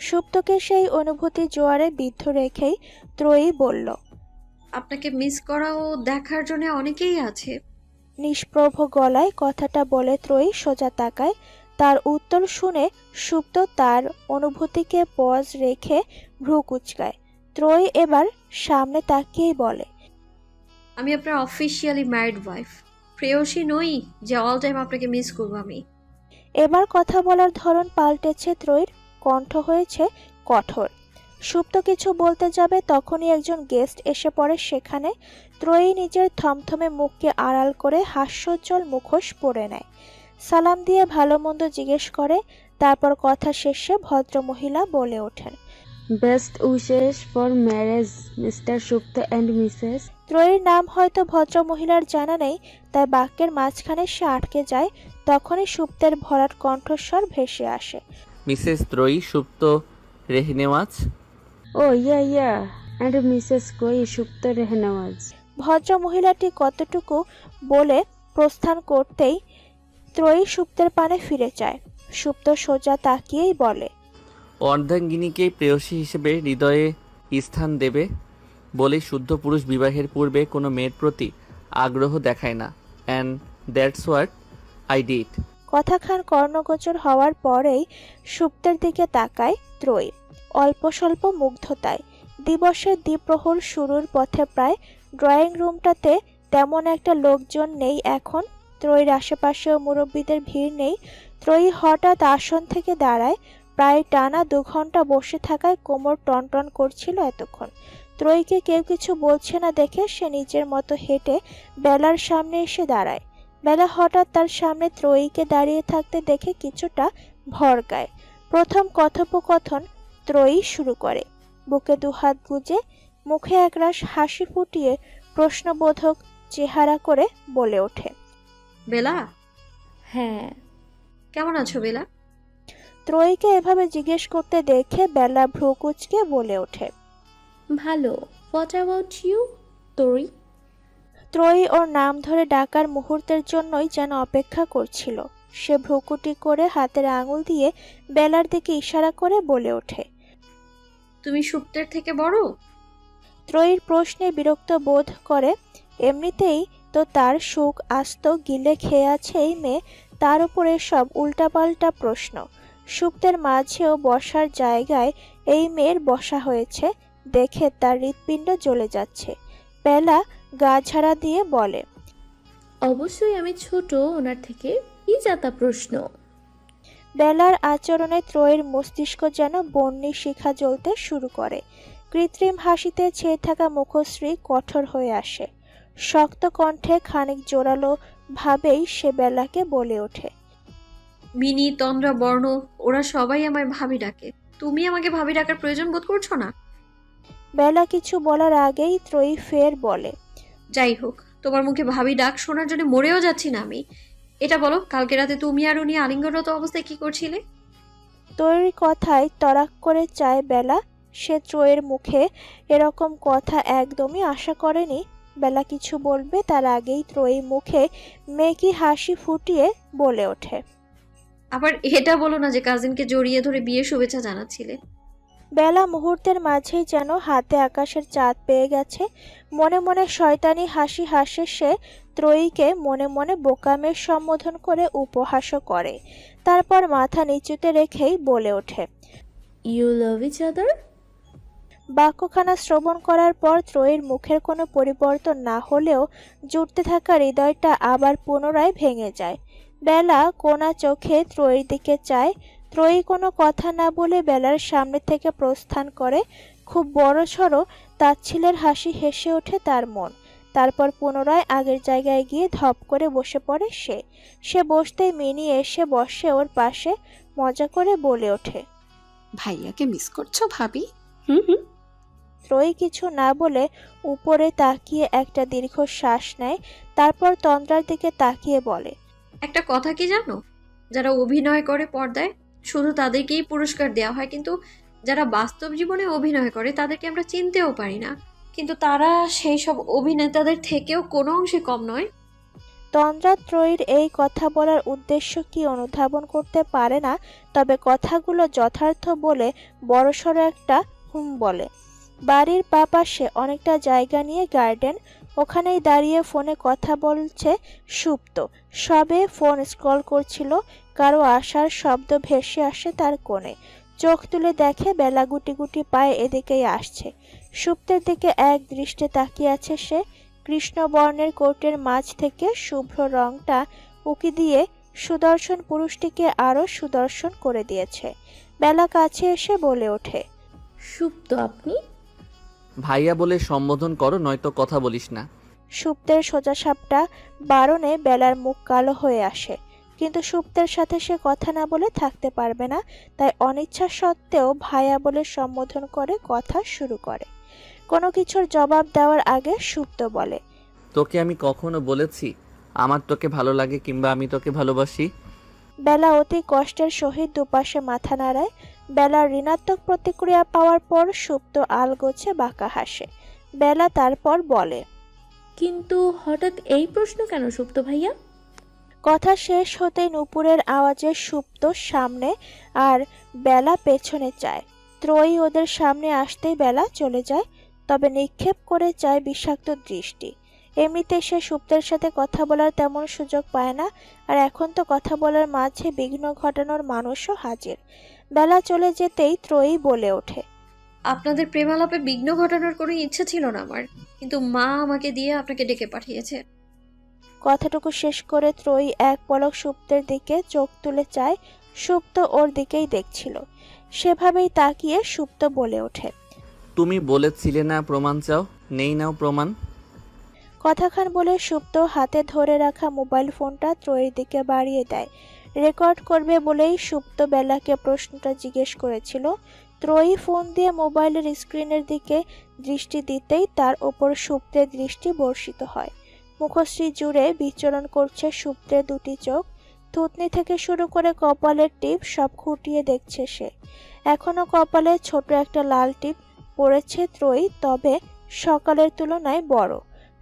সুপ্তকে সেই অনুভূতি জোয়ারে বিদ্ধ রেখেই ত্রয়ী বলল, আপনাকে মিস করা ও দেখার জন্য অনেকেই আছে। নিষ্প্রভ গলায় কথাটা বলে ত্রয়ী সোজা তাকায়। তার উত্তর শুনে সুপ্ত তার অনুভূতিকে পজ রেখে ভ্রু কুঁচকায়। ত্রয়ী এবার সামনে তাকিয়েই বলে, আমি আপনার অফিসিয়ালি ম্যারিড ওয়াইফ, প্রেয়সী নই যে অল টাইম আপনাকে মিস করবো আমি। এবার কথা বলার ধরন পাল্টেছে ত্রয়ীর, কণ্ঠ হয়েছে কঠোর। সুপ্ত কিছু বলতে যাবে তখনই একজন গেস্ট এসে পড়ে সেখানে। ত্রয়ী নিজের থমথমে মুখকে আড়াল করে হাস্যোজ্জ্বল মুখোশ পরে নেয়। সালাম দিয়ে ভালো মন্দ জিজ্ঞেস করে, তারপর কথা শেষে ভদ্রমহিলা বলে ওঠেন, best wishes for marriage mister সুপ্ত অ্যান্ড মিসেস। ত্রয়ীর নাম হয়তো ভদ্রমহিলার জানা নেই, তাই বাক্যের মাঝখানে সে আটকে যায়। তখনই সুপ্তের ভরাট কণ্ঠস্বর ভেসে আসে, মিসেস ত্রয়ী সুপ্ত রেহনেওয়াজ। ও ইয়া অ্যান্ড মিসেস কই সুপ্ত রেহনেওয়াজ। ভদ্রমহিলাটি কতটুকু বলে প্রস্থান করতেই ত্রয়ী সুপ্তের পানে ফিরে যায়। সুপ্ত সোজা তাকিয়েই বলে, অর্ধাঙ্গিনীকে প্রেয়সী হিসেবে হৃদয়ে স্থান দেবে বলে শুদ্ধ পুরুষ বিবাহের পূর্বে কোনো মেয়ের প্রতি আগ্রহ দেখায় না, and that's what I did. কথাখান কর্ণগোচর হওয়ার পরেই সুপ্তের দিকে তাকায় ত্রয়ী অল্প স্বল্প মুগ্ধতায়। দিবসের দ্বিপ্রহর শুরুর পথে প্রায় ড্রয়িং রুমটাতে তেমন একটা লোকজন নেই এখন। ত্রয়ীর আশেপাশেও মুরব্বীদের ভিড় নেই। ত্রয়ী হঠাৎ আসন থেকে দাঁড়ায়। প্রায় টানা 2 ঘন্টা বসে থাকায় কোমর টনটন করছিল এতক্ষণ। ত্রয়ীকে কেউ কিছু বলছে না দেখে সে নিজের মতো হেঁটে বেলার সামনে এসে দাঁড়ায়। বেলা হঠাৎ তার সামনে ত্রয়ীকে দাঁড়িয়ে থাকতে দেখে কিছুটা ভড়কায়। প্রথম কথোপকথন ত্রয়ী শুরু করে, বুকে 2 হাত গুজে, মুখে একরাশ হাসি ফুটিয়ে প্রশ্নবোধক চেহারা করে বলে ওঠে, বেলা, হ্যাঁ। কেমন আছো বেলা? ত্রয়ীকে এভাবে জিজ্ঞেস করতে দেখে বেলা ভ্রু কুঁচকে বলে ওঠে, ভালো। হোয়াট অ্যাবাউট ইউ, তোরি? ত্রয়ী ওর নাম ধরে ডাকার মুহূর্তের জন্যই যেন অপেক্ষা করছিল। সে ভ্রুকুটি করে হাতের আঙুল দিয়ে বেলার দিকে ইশারা করে বলে ওঠে, তুমি সুপ্তের থেকে বড়? ত্রয়ীর প্রশ্নে বিরক্ত বোধ করে। এমনিতেই তো তার সুখ আস্ত গিলে খেয়ে আছে এই মেয়ে, তার উপর এসব উল্টাপাল্টা প্রশ্ন। সুপ্তের মাঝেও বসার জায়গায় এই মেয়ের বসা হয়েছে দেখে তার হৃৎপিণ্ড জ্বলে যাচ্ছে। বেলা গা ঝাড়া দিয়ে বলে, অবশ্যই আমি ছোট ওনার থেকে। কি যাতা প্রশ্ন! বেলার আচরণে ত্রয়ীর মস্তিষ্ক যেন বন্যি শিখা জ্বলতে শুরু করে। কৃত্রিম হাসিতে ছেয়ে থাকা মুখশ্রী কঠোর হয়ে আসে। শক্ত কণ্ঠে খানিক জোরালো ভাবেই সে বেলাকে বলে ওঠে, মিনি, তন্দ্রা, বর্ণ, ওরা সবাই আমায় ভাবি ডাকে। তুমি আমাকে ভাবি ডাকার প্রয়োজন বোধ করছো না? বেলা কিছু বলার আগেই ত্রয়ী ফের বলে, যাই হোক, তোমার মুখে ভাবি ডাক শোনার জন্য মরেও যাচ্ছি না আমি। এটা বলো, কালকে রাতে তুমি আর উনি আলিঙ্গনরত অবস্থায় কি করছিলে? ত্রয়ীর কথায় তড়াক করে চায় বেলা। সে ত্রয়ীর মুখে এরকম কথা একদমই আশা করেনি। বেলা কিছু বলবে তার আগেই ত্রয়ী মুখে মেকি হাসি ফুটিয়ে বলে ওঠে, আবার এটা বলো না যে কাজিনকে জড়িয়ে ধরে বিয়ে শুভেচ্ছা জানাচ্ছিলে। বেলা মুহূর্তের মাঝেই যেন হাতে আকাশের চাঁদ পেয়ে গেছে। মনে মনে শয়তানি হাসি হাসে সে। ত্রয়ীকে মনে মনে বোকামের সম্বোধন করে উপহাসও করে। তারপর মাথা নিচুতে রেখেই বলে ওঠে, ইউ লাভ ইচ আদার? বাক্যখানা শ্রবণ করার পর ত্রয়ীর মুখের কোনো পরিবর্তন না হলেও জুড়তে থাকা হৃদয়টা আবার পুনরায় ভেঙে যায়। বেলা কোনা চোখে ত্রয়ীর দিকে চায়। ত্রয়ী কোনো কথা না বলে বেলার সামনে থেকে প্রস্থান করে। খুব বড়সড় তাচ্ছিলের হাসি হেসে ওঠে তার মন। তারপর পুনরায় আগের জায়গায় গিয়ে ধপ করে বসে পড়ে সে বসতেই মিনি এসে বসে ওর পাশে, মজা করে বলে ওঠে, ভাইয়াকে মিস করছো ভাবি? হুম। ত্রয়ী কিছু না বলে উপরে তাকিয়ে একটা দীর্ঘ শ্বাস নেয়। তারপর তন্দ্রার দিকে তাকিয়ে বলে, একটা কথা কি জানো, যারা অভিনয় করে পর্দায় শুধু তাদেরকেই পুরস্কার দেওয়া হয়, কিন্তু যারা বাস্তব জীবনে অভিনয় করে তাদেরকে আমরা চিনতেও পারি না। কিন্তু তারা সেই সব অভিনেতাদের থেকেও কোনো অংশে কম নয়। তন্দ্রা ত্রয়ীর এই কথা বলার উদ্দেশ্য কি অনুধাবন করতে পারে না, তবে কথাগুলো যথার্থ বলে বড়সড় একটা হুম বলে। বাড়ির পাশে অনেকটা জায়গা নিয়ে গার্ডেন, ওখানেই দাঁড়িয়ে ফোনে কথা বলছে সুপ্ত। সবে ফোন স্ক্রল করছিল, কারো আসার শব্দ ভেসে আসে তার কোণে। চোখ তুলে দেখে বেলা গুটি গুটি পায়ে এদিকেই আসছে। সুপ্তের দিকে এক দৃষ্টে তাকিয়ে আছে সে। কৃষ্ণবর্ণের কোটের মাঝ থেকে শুভ্র রংটা উকি দিয়ে সুদর্শন পুরুষটিকে আরো সুদর্শন করে দিয়েছে। বেলা কাছে এসে বলে ওঠে, সুপ্ত আপনি? ভাইয়া বলে সম্বোধন করো, নয়তো কথা বলিস না। সুপ্তের সোজাসাপটা বারণে বেলার মুখ কালো হয়ে আসে। কিন্তু সুপ্তের সাথে সে কথা না বলে থাকতে পারবে না, তাই অনিচ্ছা সত্ত্বেও ভাইয়া বলে সম্বোধন করে কথা শুরু করে। কোনো কিছুর জবাব দেওয়ার আগে সুপ্ত বলে, তোকে আমি কখনো বলেছি আমার তোকে ভালো লাগে কিংবা আমি তোকে ভালোবাসি? বেলা অতি কষ্টের সহিত দুপাশে মাথা নাড়ায়। বেলার ঋণাত্মক প্রতিক্রিয়া পাওয়ার পর সুপ্ত আলগোছে বাঁকা হাসে। বেলা তারপর বলে, কিন্তু হঠাৎ এই প্রশ্ন কেন সুপ্ত ভাইয়া? কথা শেষ হতেই নুপুরের আওয়াজে সুপ্ত সামনে আর বেলা পেছনে চায়। ত্রয়ী ওদের সামনে আসতেই বেলা চলে যায়, তবে নিক্ষেপ করে চায় বিষাক্ত দৃষ্টি। এমনিতে সে সুপ্তের সাথে কথা বলার তেমন সুযোগ পায় না, আর এখন তো কথা বলার মাঝে বিঘ্ন ঘটানোর মানুষও হাজির। বেলা চলে যেতেই ত্রয়ী বলে ওঠে, আপনাদের প্রেমালাপে বিঘ্ন ঘটানোর কোনো ইচ্ছা ছিল না আমার, কিন্তু মা আমাকে দিয়ে আপনাকে ডেকে পাঠিয়েছে। কথাটুকু শেষ করে ত্রয়ী এক পলক সুপ্তের দিকে চোখ তুলে চায়। সুপ্ত ওর দিকেই দেখছিল। সেভাবেই তাকিয়ে সুপ্ত বলে ওঠে, তুমি বলেছিলে না প্রমাণ চাও, নেই নাও প্রমাণ। কথাখান বলে সুপ্ত হাতে ধরে রাখা মোবাইল ফোনটা ত্রয়ীর দিকে বাড়িয়ে দেয়। রেকর্ড করবে বলেই সুপ্ত বেলাকে প্রশ্নটা জিজ্ঞেস করেছিল। ত্রয়ী ফোন দিয়ে মোবাইলের স্ক্রিনের দিকে দৃষ্টি দিতেই তার ওপর সুপ্তের দৃষ্টি বর্ষিত হয়। মুখশ্রী জুড়ে বিচরণ করছে সুপ্তের দুটি চোখ। থুতনি থেকে শুরু করে কপালের টিপ সব খুঁটিয়ে দেখছে সে। এখনো কপালে ছোট একটা লাল টিপ পড়েছে ত্রয়ী, তবে সকালের তুলনায় বড়।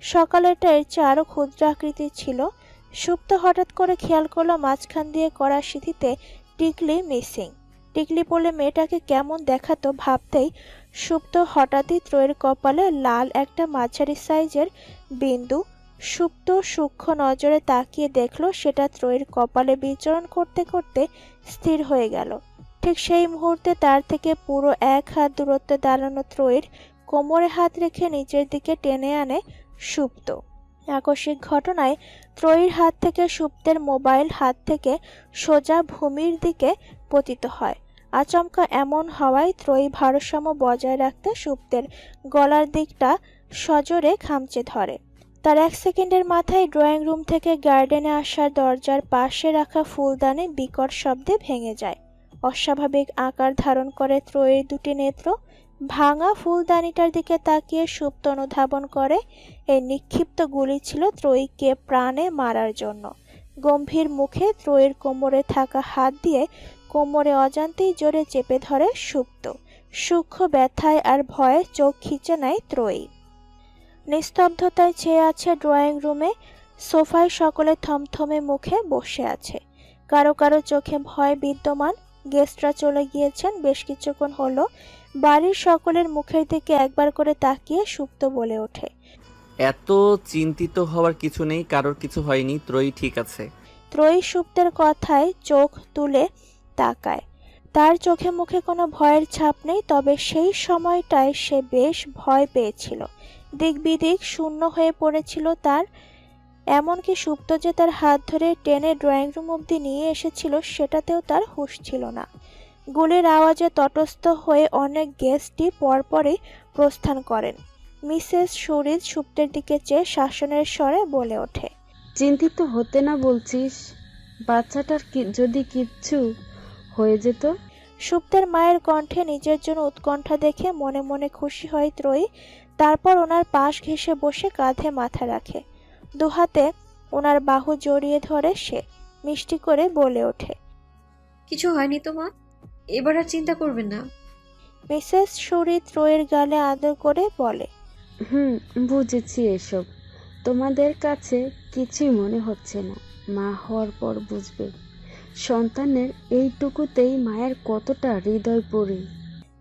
সকালেরটা এর চেয়ে আরো ক্ষুদ্র আকৃতির ছিল। সুপ্ত হঠাৎ করে খেয়াল করলো মাঝখান দিয়ে করা সিঁথিতে টিকলি মিসিং। টিকলি পড়লে মেয়েটাকে কেমন দেখাতো ভাবতেই সুপ্ত হঠাৎই ত্রয়ের কপালে লাল একটা মাঝারি সাইজের বিন্দু। সুপ্ত সূক্ষ্ম নজরে তাকিয়ে দেখলো সেটা ত্রয়ের কপালে বিচরণ করতে করতে স্থির হয়ে গেল। ঠিক সেই মুহূর্তে তার থেকে পুরো 1 হাত দূরত্বে দাঁড়ানো ত্রয়ের কোমরে হাত রেখে নিচের দিকে টেনে আনে সুপ্ত। আকস্মিক ঘটনায় ত্রয়ীর হাত থেকে সুপ্তের মোবাইল হাত থেকে সোজা ভূমির দিকে পতিত হয়। আচমকা এমন হওয়ায় ত্রয়ী ভারসাম্য বজায় রাখতে সুপ্তের গলার দিকটা সজোরে খামচে ধরে। তার 1 সেকেন্ডের মাথায় ড্রয়িং রুম থেকে গার্ডেনে আসার দরজার পাশে রাখা ফুলদানি বিকট শব্দে ভেঙে যায়। অস্বাভাবিক আকার ধারণ করে ত্রয়ীর দুটি নেত্র। ভাঙা ফুলদানিটার দিকে তাকিয়ে সুপ্ত অনুধাবন করে এই নিক্ষিপ্ত গুলি ছিল ত্রয়ীকে প্রাণে মারার জন্য। গম্ভীর মুখে ত্রয়ীর কোমরে থাকা হাত দিয়ে কোমরে অজান্তেই জোরে চেপে ধরে সুপ্ত। সূক্ষ্ম ব্যথায় আর ভয়ে চোখ খিচে নেয় ত্রয়ী। নিস্তব্ধতায় ছেয়ে আছে ড্রয়িং রুমে। সোফায় সকলে থমথমে মুখে বসে আছে। কারো কারো চোখে ভয় বিদ্যমান। গেস্টরা চলে গিয়েছেন বেশ কিছুক্ষণ হলো। বাড়ির সকলের মুখের দিকে একবার করে তাকিয়ে সুপ্ত বলে ওঠে, এত চিন্তিত হওয়ার কিছু নেই, কারোর কিছু হয়নি, ত্রয়ী ঠিক আছে। ত্রয়ী সুপ্তের কথায় চোখ তুলে তাকায়। তার চোখে মুখে কোনো ভয়ের ছাপ নেই, তবে সেই সময়টায় সে বেশ ভয় পেয়েছিল। দিক বিদিক শূন্য হয়ে পড়েছিল তার। এমনকি সুপ্ত যে তার হাত ধরে টেনে ড্রয়িং রুম অবধি নিয়ে এসেছিল সেটাতেও তার হুঁশ ছিল না। গুলির আওয়াজে তটস্থ হয়ে অনেক গেস্টই পরপরই প্রস্থান করেন। মিসেস সুরিত সুপ্তের দিকে চেয়ে শাসনের স্বরে বলে ওঠে, চিন্তিত হতে না বলছিস? বাচ্চাটার যদি কিচ্ছু হয়ে যেত? সুপ্তের মায়ের কণ্ঠে নিজের জন্য উৎকণ্ঠা দেখে মনে মনে খুশি হয় ত্রয়ী। তারপর ওনার পাশ ঘেঁষে বসে কাঁধে মাথা রাখে। দুহাতে ওনার বাহু জড়িয়ে ধরে সে মিষ্টি করে বলে ওঠে, কিছু হয়নি তো মা, এবার আর চিন্তা করবেন না। মিসেস সুরিত ত্রয়ের গালে আদর করে বলে, বুঝেছি এসব তোমাদের কাছে কিছুই মনে হচ্ছে না। মা হওয়ার পর বুঝবে সন্তানের এইটুকুতেই মায়ের কতটা হৃদয় পড়ে।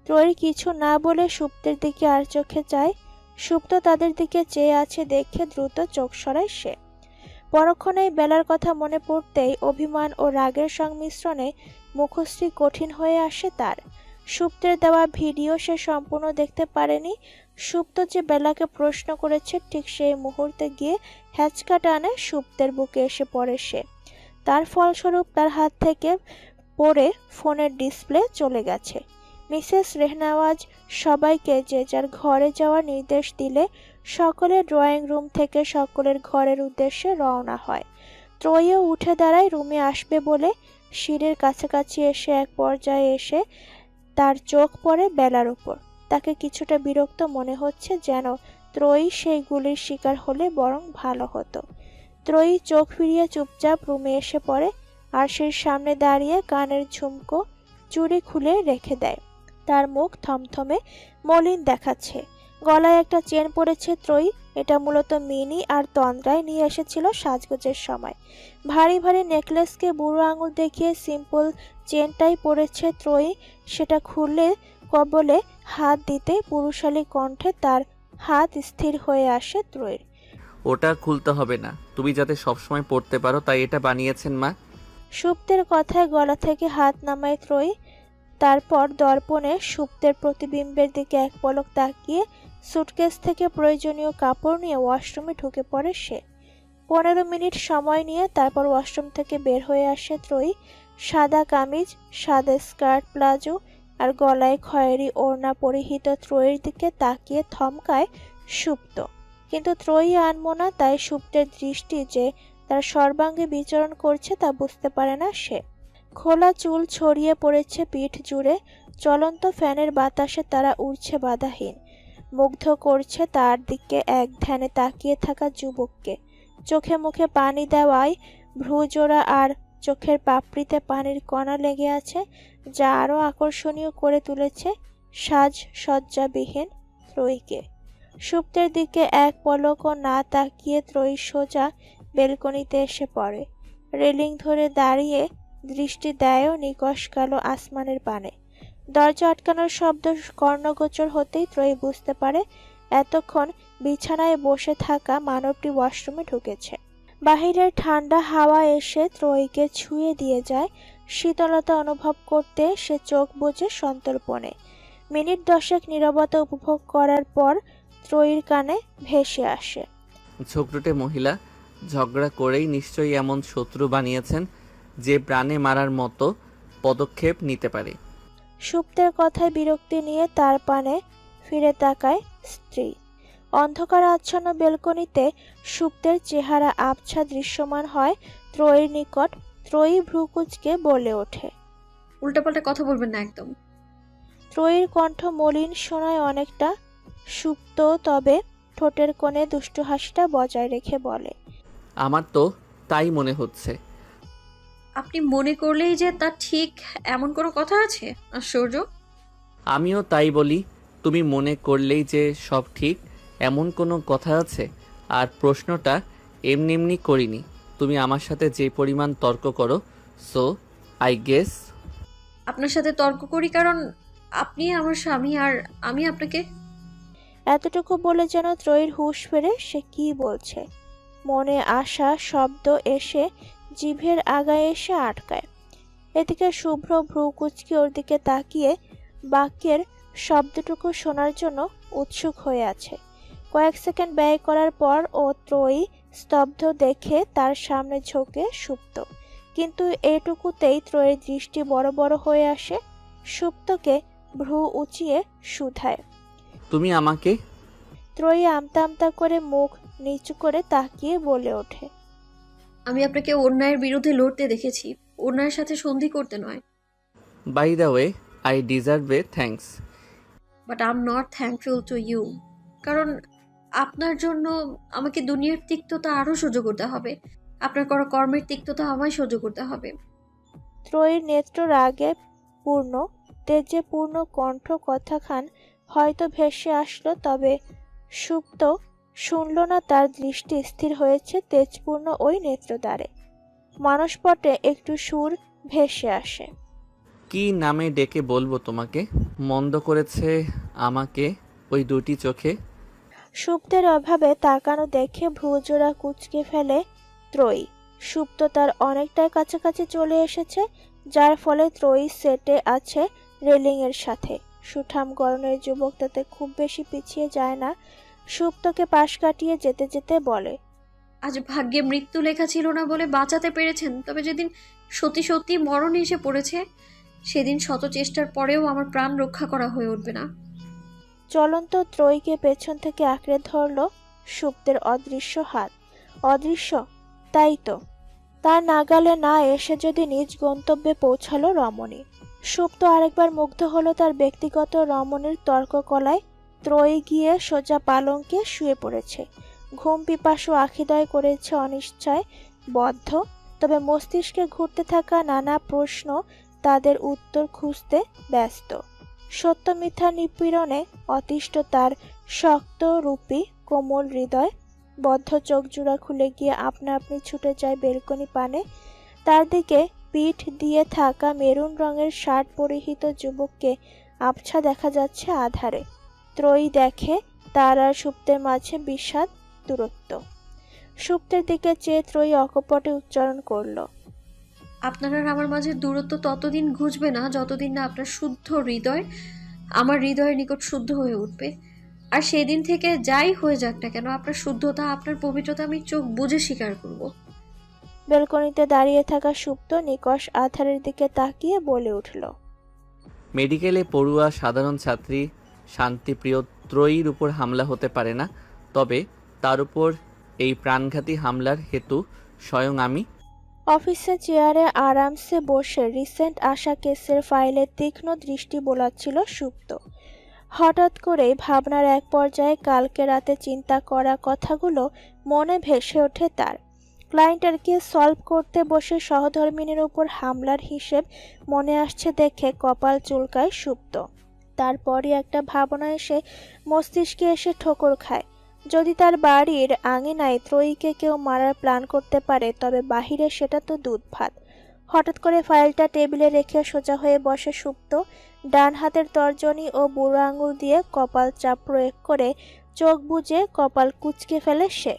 ত্রয়ী কিছু না বলে সুপ্তের দিকে আর চোখে চায়। সুপ্ত তাদের দিকে চেয়ে আছে দেখে দ্রুত চোখ সরায় সে। পরক্ষণেই বেলার কথা মনে পড়তেই অভিমান ও রাগের সংমিশ্রণে মুখশ্রী কঠিন হয়ে আসে তার। সুপ্তের দেওয়া ভিডিও সে সম্পূর্ণ দেখতে পারেনি। সুপ্ত যে বেলাকে প্রশ্ন করেছে ঠিক সেই মুহূর্তে গিয়ে হ্যাচকা টানে সুপ্তের বুকে এসে পড়ে সে। তার ফলস্বরূপ তার হাত থেকে পড়ে ফোনের ডিসপ্লে চলে গেছে। মিসেস রেহনাওয়াজ সবাইকে যে যার ঘরে যাওয়ার নির্দেশ দিলে সকলে ড্রয়িং রুম থেকে সকলের ঘরের উদ্দেশ্যে রওনা হয়। ত্রয়ীও উঠে দাঁড়ায় রুমে আসবে বলে। সিঁড়ির কাছাকাছি এসে এক পর্যায়ে এসে তার চোখ পড়ে বেলার উপর। তাকে কিছুটা বিরক্ত মনে হচ্ছে, যেন ত্রয়ী সেই গুলির শিকার হলে বরং ভালো হতো। ত্রয়ী চোখ ফিরিয়ে চুপচাপ রুমে এসে পড়ে। আরশির সামনে দাঁড়িয়ে কানের ঝুমকো চুড়ি খুলে রেখে দেয়। তার মুখ থমথমে মলিন দেখাচ্ছে। গলায় একটা চেন পড়েছে ত্রয়ী। এটা মূলত মিনি আর তন্দ্রায় নিয়ে এসেছিল সাজগোজের সময়। ভারী ভারী নেকলেসকে বুড়ো আঙুল দেখিয়ে সিম্পল চেনটাই পড়েছে ত্রয়ী। সেটা খুলে কবলে হাত দিতে পুরুষালী কণ্ঠে তার হাত স্থির হয়ে আসে ত্রয়ীর। ওটা খুলতে হবে না, তুমি যাতে সবসময় পড়তে পারো তাই এটা বানিয়েছেন মা। সুপ্তের কথায় গলা থেকে হাত নামায় ত্রয়ী। তারপর দর্পণে সুপ্তের প্রতিবিম্বের দিকে এক পলক তাকিয়ে সুটকেস থেকে প্রয়োজনীয় কাপড় নিয়ে ওয়াশরুমে ঢুকে পড়ে সে। 15 মিনিট সময় নিয়ে তারপর ওয়াশরুম থেকে বের হয়ে আসে ত্রয়ী। সাদা কামিজ, সাদা স্কার্ট প্লাজো আর গলায় খয়েরি ওড়না পরিহিত ত্রয়ীর দিকে তাকিয়ে থমকায় সুপ্ত। কিন্তু ত্রয়ী আনমনা, তাই সুপ্তের দৃষ্টি যে তার সর্বাঙ্গে বিচরণ করছে তা বুঝতে পারে না সে। খোলা চুল ছড়িয়ে পড়েছে পিঠ জুড়ে, চলন্ত ফ্যানের বাতাসে তারা উড়ছে বাধাহীন, মুগ্ধ করছে তার দিকে এক ধ্যানে তাকিয়ে থাকা যুবককে। চোখে মুখে পানি দেওয়ায় ভ্রুজোড়া আর চোখের পাপড়িতে পানির কণা লেগে আছে, যা আরও আকর্ষণীয় করে তুলেছে সাজসজ্জাবিহীন ত্রয়ীকে। সুপ্তের দিকে এক পলকও না তাকিয়ে ত্রয়ী সোজা বেলকনিতে এসে পড়ে। রেলিং ধরে দাঁড়িয়ে দৃষ্টি দেয়ও নিকষ কালো আসমানের পানে। দরজা আটকানোর শব্দ কর্ণগোচর হতেই ত্রয়ী বুঝতে পারে এতক্ষণ বিছানায় বসে থাকা মানবটি ওয়াশরুমে ঢুকেছে। বাহিরের ঠান্ডা হাওয়া এসে ত্রয়ীকে ছুঁয়ে দিয়ে যায়। শীতলতা অনুভব করতে সে চোখ বুজে সন্তর্পণে। মিনিট 10 নীরবতা উপভোগ করার পর ত্রয়ীর কানে ভেসে আসে, ঝগড়ুটে মহিলা, ঝগড়া করেই নিশ্চয়ই এমন শত্রু বানিয়েছেন যে প্রাণে মারার মতো পদক্ষেপ নিতে পারে। সুপ্তের কথায় বিরক্তি নিয়ে তার পানে ফিরে তাকায় স্ত্রী। অন্ধকার আচ্ছন্ন বেলকনিতে সুপ্তের চেহারা আবছা দৃশ্যমান হয় ত্রয়ীর নিকট। ত্রয়ী ভ্রুকুচকে বলে ওঠে, উল্টাপাল্টা কথা বলবেন না একদম। ত্রয়ীর কণ্ঠ মলিন শোনায় অনেকটা। সুপ্ত তবে ঠোঁটের কোণে দুষ্টু হাসিটা বজায় রেখে বলে, আমার তো তাই মনে হচ্ছে। আপনি মনে করলেই যে তা ঠিক এমন কোনো কথা আছে? আশ্চর্য। আমিও তাই বলি, তুমি মনে করলেই যে সব ঠিক এমন কোনো কথা আছে? আর প্রশ্নটা এমনি এমনি করিনি। তুমি আমার সাথে যে পরিমাণ তর্ক করো, সো আই গেস। আপনার সাথে তর্ক করি কারণ আপনি আমার স্বামী আর আমি আপনাকে। এতটুকু বলে যেন ত্রয়ীর হুঁশ ফেরে সে কি বলছে। মনে আসা শব্দ এসে জিভের আগায় এসে আটকায়। এদিকে শুভ্র ভ্রু কুচকে ওর দিকে তাকিয়ে বাক্যের শব্দটুকু শোনার জন্য উৎসুক হয়ে আছে। কয়েক সেকেন্ড ব্যয় করার পর ও ত্রয়ী স্তব্ধ দেখে তার সামনে ঝোঁকে সুপ্ত। কিন্তু এটুকুতেই ত্রয়ীর দৃষ্টি বড় বড় হয়ে আসে। সুপ্তকে ভ্রু উঁচিয়ে শুধায়, তুমি আমাকে? ত্রয়ী আমতা আমতা করে মুখ নিচু করে তাকিয়ে বলে ওঠে, আমি আপনাকে অন্যায়ের বিরুদ্ধে লড়তে দেখেছি, অন্যায়ের সাথে সন্ধি করতে নয়। By the way, I deserve a thanks. But I am not thankful to you. কারণ আপনার জন্য আমাকে দুনিয়ার তিক্ততা আরও সহ্য করতে হবে, আপনার করা কর্মের তিক্ততা আমায় সহ্য করতে হবে। ত্রয়ীর নেত্র রাগে পূর্ণ, তেজে পূর্ণ কণ্ঠ কথাখান হয়তো ভেসে আসলো, তবে সুপ্ত শুনল না। তার দৃষ্টি স্থির হয়েছে তেজপূর্ণ ওই নেত্রদ্বারে। মানসপটে একটু সুর ভেসে আসে, কি নামে ডেকে বলবো তোমাকে? মন্দ করেছে আমাকে ওই দুটি চোখে। সুপ্তের অভাবে তাকানো দেখে ভ্রুজোড়া কুঁচকে ফেলে ত্রয়ী। সুপ্ত তার অনেকটাই কাছাকাছি চলে এসেছে, যার ফলে ত্রয়ী সেটে আছে রেলিংয়ের সাথে। সুঠাম গড়নের যুবক তাতে খুব বেশি পিছিয়ে যায় না। সুপ্তকে পাশ কাটিয়ে যেতে যেতে বলে, আজ ভাগ্যে মৃত্যু লেখা ছিল না বলে বাঁচাতে পেরেছেন, তবে যেদিন সত্যি সত্যি মরণ এসে পড়েছে সেদিন শত চেষ্টার পরেও আমার প্রাণ রক্ষা করা হয়ে উঠবে না। চলন্ত ত্রয়ীকে পেছন থেকে আঁকড়ে ধরল সুপ্তের অদৃশ্য হাত। অদৃশ্য, তাই তো। তার নাগালে না এসে যদি নিজ গন্তব্যে পৌঁছালো রমণী। সুপ্ত আরেকবার মুগ্ধ হলো তার ব্যক্তিগত রমণীর তর্ককলায়। ত্রয়ী গিয়ে সোজা পালঙ্কে শুয়ে পড়েছে। ঘুম পিপাসু আখিদয় করেছে অনিশ্চয় বদ্ধ, তবে মস্তিষ্কে ঘুরতে থাকা নানা প্রশ্ন তাদের উত্তর খুঁজতে ব্যস্ত। সত্য মিথ্যা নিপীড়নে অতিষ্ঠ তার শক্ত রূপী কোমল হৃদয়। বদ্ধ চোখ জোড়া খুলে গিয়ে আপনা আপনি ছুটে যায় বেলকনি পানে। তার দিকে পিঠ দিয়ে থাকা মেরুন রঙের শার্ট পরিহিত যুবককে আবছা দেখা যাচ্ছে আধারে। ত্রয়ী দেখে তার আর সুপ্তের মাঝে বিষাদ দূরত্ব। সুপ্তের দিকে চেয়ে ত্রয়ী অকপটে উচ্চারণ করল, আপনার আর আমার মাঝে দূরত্ব ততদিন ঘুচবে না যতদিন না আপনার শুদ্ধ হৃদয় আমার হৃদয়ের নিকট শুদ্ধ হয়ে উঠবে। আর সেদিন থেকে যাই হয়ে যাক না কেন, আপনার শুদ্ধতা, আপনার পবিত্রতা আমি চোখ বুজে স্বীকার করব। বেলকনিতে দাঁড়িয়ে থাকা সুপ্ত নিকষ আধারের দিকে তাকিয়ে বলে উঠল, মেডিকেলে পড়ুয়া সাধারণ ছাত্রী শান্তিপ্রিয় ত্রয়ীর উপর হামলা হতে পারে না, তবে তার উপর এই প্রাণঘাতী হামলার হেতু স্বয়ং আমি। অফিসে চেয়ারে আরামসে বসে রিসেন্ট আসা কেসের ফাইলে তীক্ষ্ণ দৃষ্টি বোলাচ্ছিল সুপ্ত। হঠাৎ করেই ভাবনার এক পর্যায়ে কালকে রাতে চিন্তা করা কথাগুলো মনে ভেসে ওঠে তার। ক্লায়েন্টের কেস সলভ করতে বসে সহধর্মিনীর উপর হামলার হিসেব মনে আসছে দেখে কপাল চুলকায় সুপ্ত। তারপরই একটা ভাবনা এসে মস্তিষ্কে এসে ঠোকর খায়। যদি তার বাড়ির আঙিনায় ত্রয়ীকে কেউ মারার প্ল্যান করতে পারে, তবে বাহিরে সেটা তো দুধ ভাত। হঠাৎ করে ফাইলটা টেবিলে রেখে সোজা হয়ে বসে সুপ্ত। ডান হাতের তর্জনী ও বুড়ো আঙুল দিয়ে কপাল চাপ প্রয়োগ করে চোখ বুজে কপাল কুঁচকে ফেলে সে।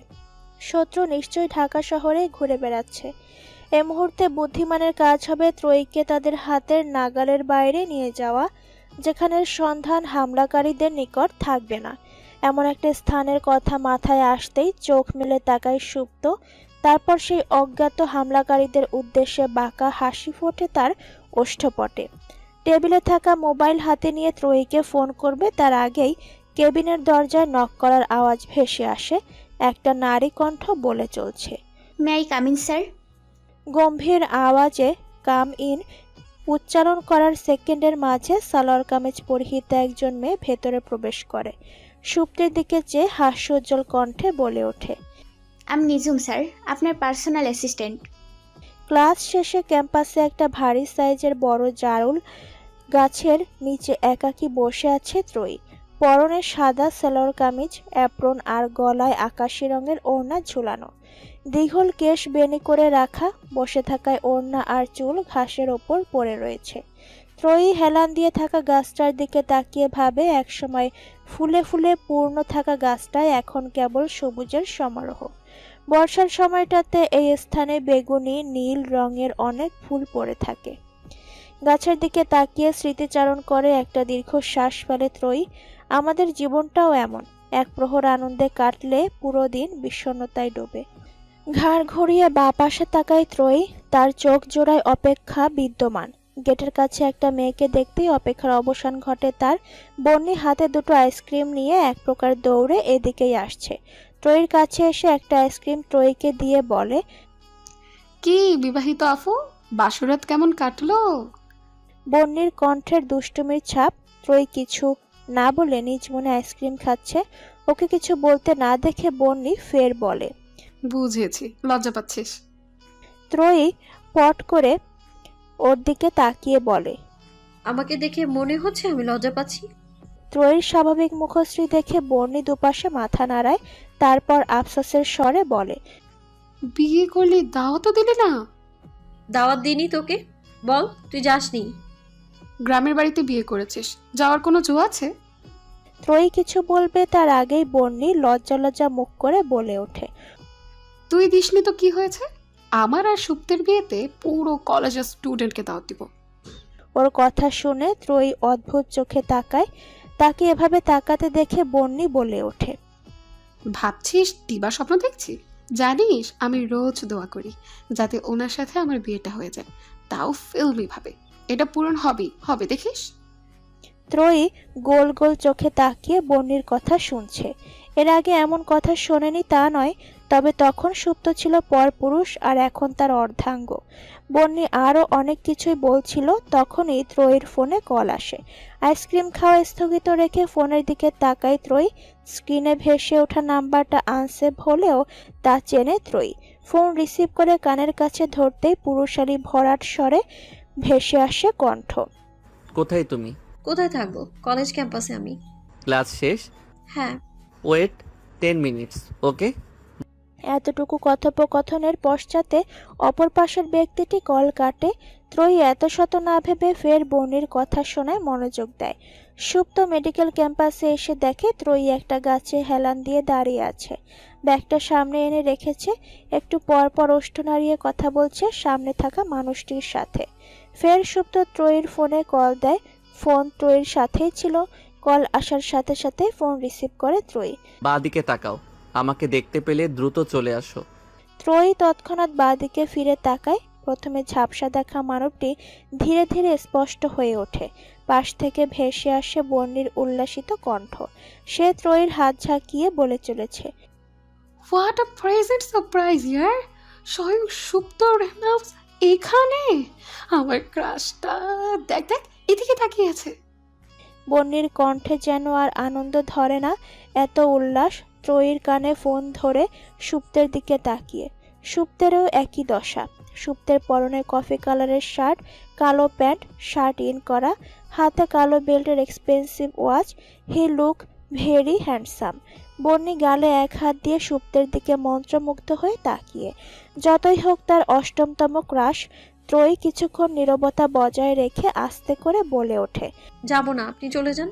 শত্রু নিশ্চয়ই ঢাকা শহরে ঘুরে বেড়াচ্ছে। এ মুহূর্তে বুদ্ধিমানের কাজ হবে ত্রয়ীকে তাদের হাতের নাগালের বাইরে নিয়ে যাওয়া, যেখানে সন্ধান হামলাকারীদের নিকট থাকবে না। এমন একটা স্থানের কথা মাথায় আসতেই চোখ মেলে তাকায় সুপ্ত। তারপর সেই অজ্ঞাত হামলাকারীদের উদ্দেশ্যে বাঁকা হাসি ফোটে তার ওষ্ঠপটে। টেবিলে থাকা মোবাইল হাতে নিয়ে ত্রয়ীকে ফোন করবে তার আগেই কেবিনের দরজায় নক করার আওয়াজ ভেসে আসে। একটা নারী কণ্ঠ বলে চলছে, may I come in sir? গম্ভীর আওয়াজে কাম ইন উচ্চারণ করার সেকেন্ডের মাঝে সালোয়ার কামিজ পরিহিত একজন মেয়ে ভেতরে প্রবেশ করে। সুপ্তের দিকে চেয়ে হাস্যোজ্জ্বল কণ্ঠে বলে ওঠে, আমি নিজুম স্যার, আপনার পার্সোনাল অ্যাসিস্ট্যান্ট। ক্লাস শেষে ক্যাম্পাসে একটা ভারী সাইজের বড় জারুল গাছের নিচে একাকী বসে আছে ত্রয়ী। পরনে সাদা সালোয়ার কামিজ, অ্যাপ্রন আর গলায় আকাশি রঙের ওড়না ঝুলানো। দীঘল কেশ বেনি করে রাখা, বসে থাকায় ওড়না আর চুল ঘাসের ওপর পড়ে রয়েছে। ত্রয়ী হেলান দিয়ে থাকা গাছটার দিকে তাকিয়ে ভাবে, একসময় ফুলে ফুলে পূর্ণ থাকা গাছটায় এখন কেবল সবুজের সমারোহ। বর্ষার সময়টাতে এই স্থানে বেগুনি নীল রঙের অনেক ফুল পড়ে থাকে। গাছের দিকে তাকিয়ে স্মৃতিচারণ করে একটা দীর্ঘশ্বাস ফেলে ত্রয়ী। আমাদের জীবনটাও এমন, এক প্রহর আনন্দে কাটলে পুরো দিন বিষণ্ণতায় ডোবে। ঘাড় ঘুরিয়ে বাঁ পাশে তাকায় ত্রয়ী, তার চোখ জোড়ায় অপেক্ষা বিদ্যমান। গেটের কাছে একটা মেয়েকে দেখতেই অপেক্ষার অবসান ঘটে তার। বন্নি হাতে দুটো আইসক্রিম নিয়ে এক প্রকার দৌড়ে এদিকেই আসছে। ত্রয়ীর কাছে এসে একটা আইসক্রিম ত্রয়ীকে দিয়ে বলে, কি বিবাহিত আফু, বাসরাত কেমন কাটলো? বন্নির কণ্ঠের দুষ্টুমির ছাপ। ত্রয়ী কিছু না বলে নিজ মনে আইসক্রিম খাচ্ছে। ওকে কিছু বলতে না দেখে বন্নি ফের বলে, বুঝেছি, লজ্জা পাচ্ছিস। ত্রয়ী পট করে ওর দিকে তাকিয়ে বলে, আমাকে দেখে মনে হচ্ছে আমি লজ্জা পাচ্ছি? ত্রয়ীর স্বাভাবিক মুখশ্রী দেখে বন্নি দুপাশে মাথা নাড়ায়, তারপর আফসোসের স্বরে বলে, বিয়ে করলি দাওয়াতও দিলি না? দাওয়াত দিইনি তোকে, বল তুই যাসনি? গ্রামের বাড়িতে বিয়ে করেছিস, যাওয়ার কোনো জো আছে? ত্রয়ী কিছু বলবে তার আগেই বন্নি লজ্জা লজ্জা মুখ করে বলে ওঠে, তুই দিসনি তো কি হয়েছে? আমার আর সুপ্তের বিয়েতে পুরো কলেজের স্টুডেন্টকে দাওয়াত দিব। ওর কথা শুনে ত্রয়ী অদ্ভুত চোখে তাকায়। তাকে এভাবে তাকাতে দেখে বন্নি বলে ওঠে, ভাবছিস দিবা স্বপ্ন দেখছি? জানিস আমি রোজ দোয়া করি যাতে ওনার সাথে আমার বিয়েটা হয়ে যায়, তাও ফিল্মি ভাবে। এটা পূরণ হবে দেখিস। ত্রয়ী গোল গোল চোখে তাকিয়ে বন্নির কথা শুনছে। এর আগে এমন কথা শোনেনি তা নয়, তবে তখন সুপ্ত ছিল পরপুরুষ আর এখন তার অর্ধাঙ্গ। বন্নি আরও অনেক কিছুই বলছিল, তখনই ত্রয়ীর ফোনে কল আসে। আইসক্রিম খাওয়া স্থগিত রেখে ফোনের দিকে তাকায় ত্রয়ী। স্ক্রিনে ভেসে ওঠা নাম্বারটা আনসেভ হলেও তা চেনে ত্রয়ী। ফোন রিসিভ করে কানের কাছে ধরতেই পুরুষালী ভরাট স্বরে ভেসে আসে কণ্ঠ, কোথায় তুমি? কোথায় থাকবো, কলেজ ক্যাম্পাসে আমি। ক্লাস শেষ? হ্যাঁ। ওয়েট 10 মিনিটস, ওকে? এতটুকু কথোপকথনের পশ্চাতে অপর পাশের ব্যক্তিটি কল কাটে। ত্রয়ী এত শত না ভেবে ফের বন্নির কথা শোনায় মনোযোগ দেয়। সুপ্ত মেডিকেল ক্যাম্পাসে এসে দেখে ত্রয়ী একটা গাছে হেলান দিয়ে দাঁড়িয়ে আছে, ব্যাগটা সামনে এনে রেখেছে, একটু পর পর ওষ্ঠ নাড়িয়ে কথা বলছে সামনে থাকা মানুষটির সাথে। ফের সুপ্ত ত্রয়ীর ফোনে কল দেয়, ফোন ত্রয়ীর সাথেই ছিল। কল আসার সাথে সাথে ফোন রিসিভ করে ত্রয়ী। বাঁদিকে তাকাও, আমাকে দেখতে পেলে দ্রুত চলে আসো। ত্রয়ী তৎক্ষণাৎ বাঁদিকে ফিরে তাকায়। প্রথমে ঝাপসা দেখা মানবটি ধীরে ধীরে স্পষ্ট হয়ে ওঠে। পাশ থেকে ভেসে আসে বন্যির উল্লাসিত কণ্ঠ। সে ত্রয়ীর হাত ঝাঁকিয়ে বলে চলেছে, হোয়াট আ প্রেজেন্ট সারপ্রাইজ ইয়ার! স্বয়ং সুপ্ত রেহনাফ এখানে! আমার ক্রাশটা দেখ দেখ, এদিকে তাকিয়ে আছে। বন্যির কণ্ঠে যেন আর আনন্দ ধরে না, এত উল্লাস। ত্রয়ীর কানে ফোন ধরে সুপ্তের দিকে তাকিয়ে। সুপ্তেরও একই দশা। সুপ্তের পরনে কফি কালারের শার্ট, কালো প্যান্ট, শার্ট ইন করা, হাতে কালো বেল্টের expensive watch. He look very handsome. বন্যি গালে এক হাত দিয়ে সুপ্তের দিকে মন্ত্রমুগ্ধ হয়ে তাকিয়ে। যতই হোক তার অষ্টমতম ক্রাশ। ত্রয়ী কিছুক্ষণ নীরবতা বজায় রেখে আস্তে করে বলে ওঠে, যাব না, আপনি চলে যান,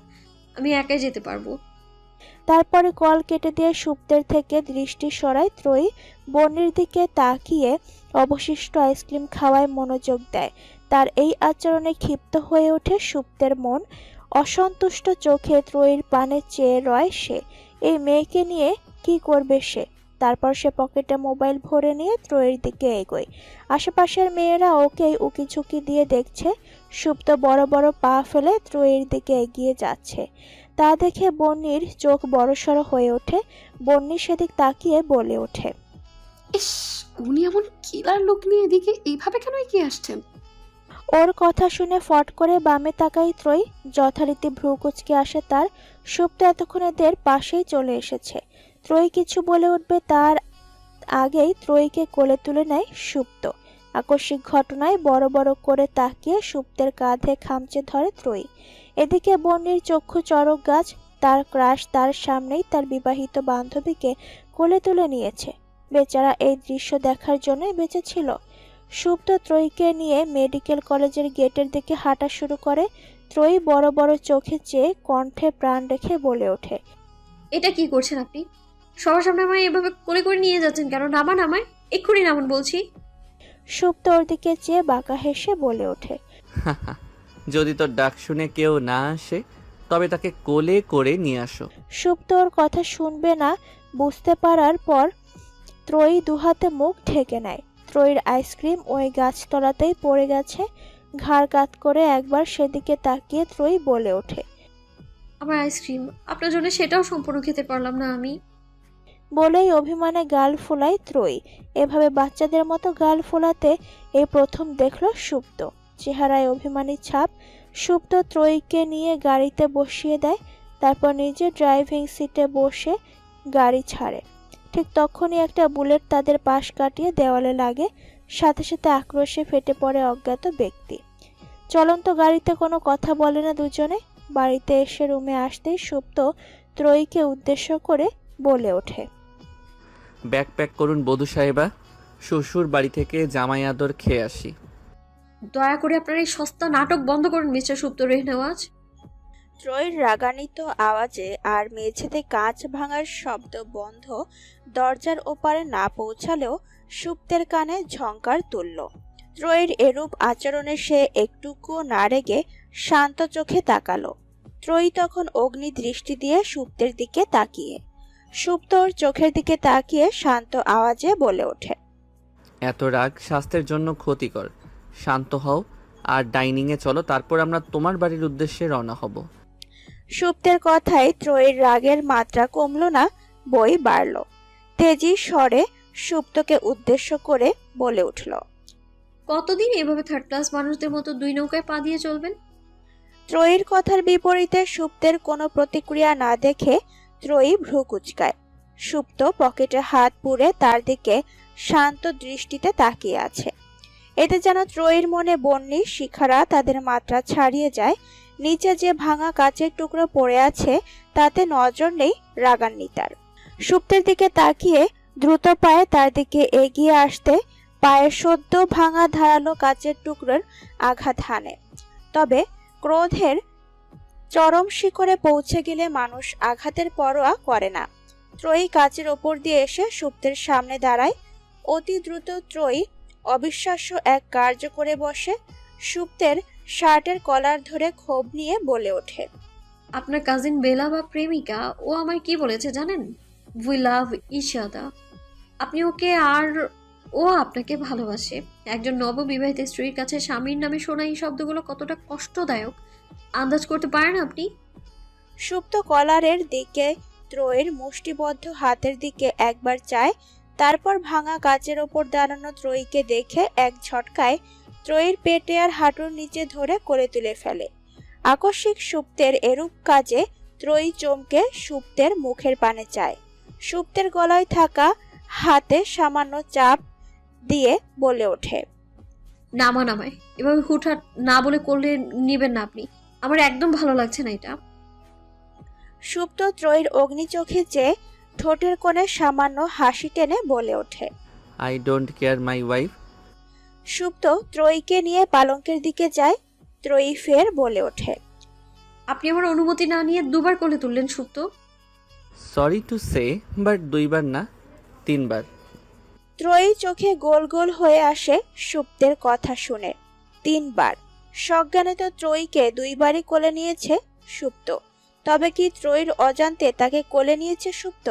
আমি একাই যেতে পারবো। তারপরে কল কেটে দিয়ে সুপ্তের থেকে দৃষ্টি সরায় ত্রয়ী। বন্যির দিকে তাকিয়ে অবশিষ্ট আইসক্রিম খাওয়ায় মনোযোগ দেয়। তার এই আচরণে ক্ষিপ্ত হয়ে ওঠে সুপ্তের মন। অসন্তুষ্ট চোখে ত্রয়ীর পানে চেয়ে রয় সে। এই মেয়েকে নিয়ে কি করবে সে? তারপর সে পকেটে মোবাইল ভরে নিয়ে ত্রয়ীর দিকে এগোয়। আশেপাশের মেয়েরা ওকেই উকিঝুঁকি দিয়ে দেখছে। সুপ্ত বড় বড় পা ফেলে ত্রয়ীর দিকে এগিয়ে যাচ্ছে। তা দেখে বন্যির চোখ বড়সড় হয়ে ওঠে। বন্যি সেদিক তাকিয়ে বলে ওঠে, ইস, উনি এমন কিলার লোক নিয়ে এদিকে এইভাবে কেন এগিয়ে আসছেন? ওর কথা শুনে ফট করে বামে তাকাই ত্রয়ী। যথারীতি ভ্রু কুঁচকে আসে তার। সুপ্ত এতক্ষণ এদের পাশেই চলে এসেছে। ত্রয়ী কিছু বলে উঠবে তার আগেই ত্রয়ীকে কোলে তুলে নেয় সুপ্ত। আকস্মিক ঘটনায় বড় বড় করে তাকিয়ে সুপ্তের কাঁধে খামচে ধরে ত্রয়ী। এদিকে বন্যির চক্ষু চড়ক গাছ। তার ক্রাশ তার সামনেই তার বিবাহিত বান্ধবীকে কোলে তুলে নিয়েছে। বেচারা এই দৃশ্য দেখার জন্যই বেঁচে ছিল। সুপ্ত ত্রয়ীকে নিয়ে মেডিকেল কলেজের গেটের দিকে হাঁটা শুরু করে। ত্রয়ী বড় বড় চোখে চেয়ে কণ্ঠে প্রাণ রেখে বলে ওঠে, এটা কি করছেন আপনি? সবার সামনে আমায় এভাবে কোলে করে নিয়ে যাচ্ছেন কেন? নামান আমায়, এক্ষুনি নামান বলছি। সুপ্ত ওর দিকে চেয়ে বাঁকা হেসে বলে ওঠে, যদি তোর ডাক শুনে কেউ না আসে তবে তাকে কোলে করে নিয়ে আসো। সুপ্ত ওর কথা শুনবে না বুঝতে পারার পর ত্রয়ী দুহাতে মুখ ঢেকে নেয়। ত্রয়ীর আইসক্রিম ওই গাছতলাতেই পড়ে গেছে। ঘাড় কাত করে একবার সেদিকে তাকিয়ে ত্রয়ী বলে ওঠে, আমার আইসক্রিম, আপনার জন্য সেটাও সম্পূর্ণ খেতে পারলাম না আমি। বলেই অভিমানে গাল ফোলায় ত্রয়ী। এভাবে বাচ্চাদের মতো গাল ফোলাতে এই প্রথম দেখল সুপ্ত। চেহারায় অভিমানী ছাপ। সুপ্ত ত্রয়ীকে নিয়ে গাড়িতে বসিয়ে দেয়। তারপর নিজে ড্রাইভিং সিটে বসে গাড়ি ছাড়ে। ঠিক তখনই একটা বুলেট তাদের পাশ কাটিয়ে দেওয়ালে লাগে। সাথে সাথে আক্রোশে ফেটে পড়ে অজ্ঞাত ব্যক্তি। চলন্ত গাড়িতে কোনো কথা বলে না দুজনে। বাড়িতে এসে রুমে আসতেই সুপ্ত ত্রয়ীকে উদ্দেশ্য করে বলে ওঠে, ব্যাগ প্যাক করুন বধূ সাহেবা, শ্বশুর বাড়ি থেকে জামাই আদর খেয়ে আসি। দয়া করে আপনার এই সস্তা নাটক বন্ধ করুন মিস্টার সুপ্ত রেহনেওয়াজ। ত্রয়ীর রাগান্বিত আওয়াজে আর মেঝেতে কাঁচ ভাঙার শব্দ বন্ধ দরজার ওপারে না পৌঁছালেও সুপ্তের কানে ঝংকার তুলল। ত্রয়ীর এরূপ আচরণে সে একটুকুও না রেগে শান্ত চোখে তাকালো। ত্রয়ী তখন অগ্নি দৃষ্টি দিয়ে সুপ্তের দিকে তাকিয়ে। সুপ্ত ওর চোখের দিকে তাকিয়ে শান্ত আওয়াজে বলে ওঠে, এত রাগ স্বাস্থ্যের জন্য ক্ষতিকর। শান্ত হও আর ডাইনিংয়ে চলো, তারপর আমরা তোমার বাড়ির উদ্দেশ্যে রওনা হব। সুপ্তের কথায় ত্রয়ীর রাগের মাত্রা কমল না, বই বাড়ল। তেজি স্বরে সুপ্তকে উদ্দেশ্য করে বলে উঠল, কতদিন এভাবে থার্ড ক্লাস মানুষদের মতো দুই নৌকায় পা দিয়ে চলবেন? ত্রয়ীর কথার বিপরীতে সুপ্তের কোনো প্রতিক্রিয়া না দেখে ত্রয়ী ভ্রু কুঁচকায়। সুপ্ত পকেটে হাত পুরে তার দিকে শান্ত দৃষ্টিতে তাকিয়ে আছে। এতে যেন ত্রয়ীর মনে বন্যি শিখারা তাদের মাত্রা ছাড়িয়ে যায়। নিচে যে ভাঙা কাচের টুকরো পড়ে আছে তাতে নজর নেই রাগান্বিতার। সুপ্তের দিকে তাকিয়ে দ্রুত পায়ে তার দিকে এগিয়ে আসতে পায়ে সদ্য ভাঙা ধারালো কাচের টুকরোর আঘাত হানে। তবে ক্রোধের চরম শিখরে পৌঁছে গেলে মানুষ আঘাতের পরোয়া করে না। ত্রয়ী কাচের ওপর দিয়ে এসে সুপ্তের সামনে দাঁড়ায়। অতি দ্রুত ত্রয়ী অবিশ্বাস্য এক কার্য করে বসে। সুপ্তের শার্টের কলার ধরে ক্ষোভ নিয়ে বলে ওঠে, আপনার কাজিন বেলা বা প্রেমিকা ও আমায় কি বলেছে জানেন? We love Ishada. আপনি ওকে আর ও আপনাকে ভালোবাসে। একজন নববিবাহিত স্ত্রীর কাছে স্বামীর নামে শোনা এই শব্দগুলো কতটা কষ্টদায়ক আন্দাজ করতে পারেন আপনি? সুপ্ত কলারের দিকে ত্রয়ীর মুষ্টিবদ্ধ হাতের দিকে একবার চায়, তারপর ভাঙা কাচের ওপর দাঁড়ানো ত্রয়ীকে দেখে এক ঝটকায় ত্রয়ীর পেটে আর হাঁটুর নিচে ধরে কোলে তুলে ফেলে। আকস্মিক সুপ্তের এরূপ কাজে ত্রয়ী চমকে সুপ্তের মুখের পানে চায়। সুপ্তের গলায় থাকা হাতে সামান্য চাপ দিয়ে বলে ওঠে, নামায় এভাবে হুটহাট না বলে করলে নিবেন না আপনি। আমার একদম ভালো লাগছে না এটা। সুপ্ত ত্রয়ীর অগ্নি চোখে চেয়ে ঠোঁটের কোণে সামান্য হাসি টেনে বলে ওঠে, I don't care my wife. সুপ্ত ত্রয়ীকে নিয়ে পালঙ্কের দিকে যায়। ত্রয়ী ফের বলে ওঠে, আপনি আমার অনুমতি না নিয়ে দুবার কোলে তুললেন সুপ্ত। সরি টু সে, বাট 2 বার না 3 বার। ত্রয়ী চোখে গোল গোল হয়ে আসে সুপ্তের কথা শুনে। 3 বার? সজ্ঞানে তো ত্রয়ীকে 2 বারই কোলে নিয়েছে সুপ্ত। তবে কি ত্রয়ীর অজান্তে তাকে কোলে নিয়েছে সুপ্ত?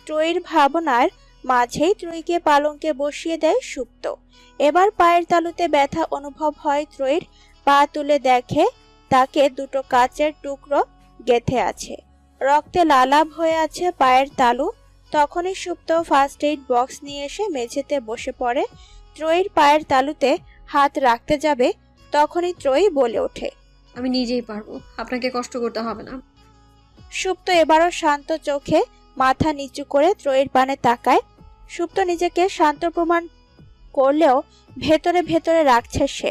ত্রয়ীর ভাবনার মাঝেই ত্রয়ীকে পালঙ্কে বসিয়ে দেয় সুপ্ত। এবার পায়ের তালুতে ব্যথা অনুভব হয় ত্রয়ীর। পা তুলে দেখে তাকে দুটো কাচের টুকরো গেঁথে আছে। রক্তে লালাভ হয়ে আছে পায়ের তালু। তখনই সুপ্ত ফার্স্ট এইড বক্স নিয়ে এসে মেঝেতে বসে পড়ে। ত্রয়ীর পায়ের তালুতে হাত রাখতে যাবে, তখনই ত্রয়ী বলে ওঠে, আমি নিজেই পারবো, আপনাকে কষ্ট করতে হবে না। সুপ্ত এবারও শান্ত চোখে মাথা নিচু করে ত্রয়ীর পানে তাকায়। সুপ্ত নিজেকে শান্ত প্রমাণ করলেও ভেতরে ভেতরে রাখছে সে।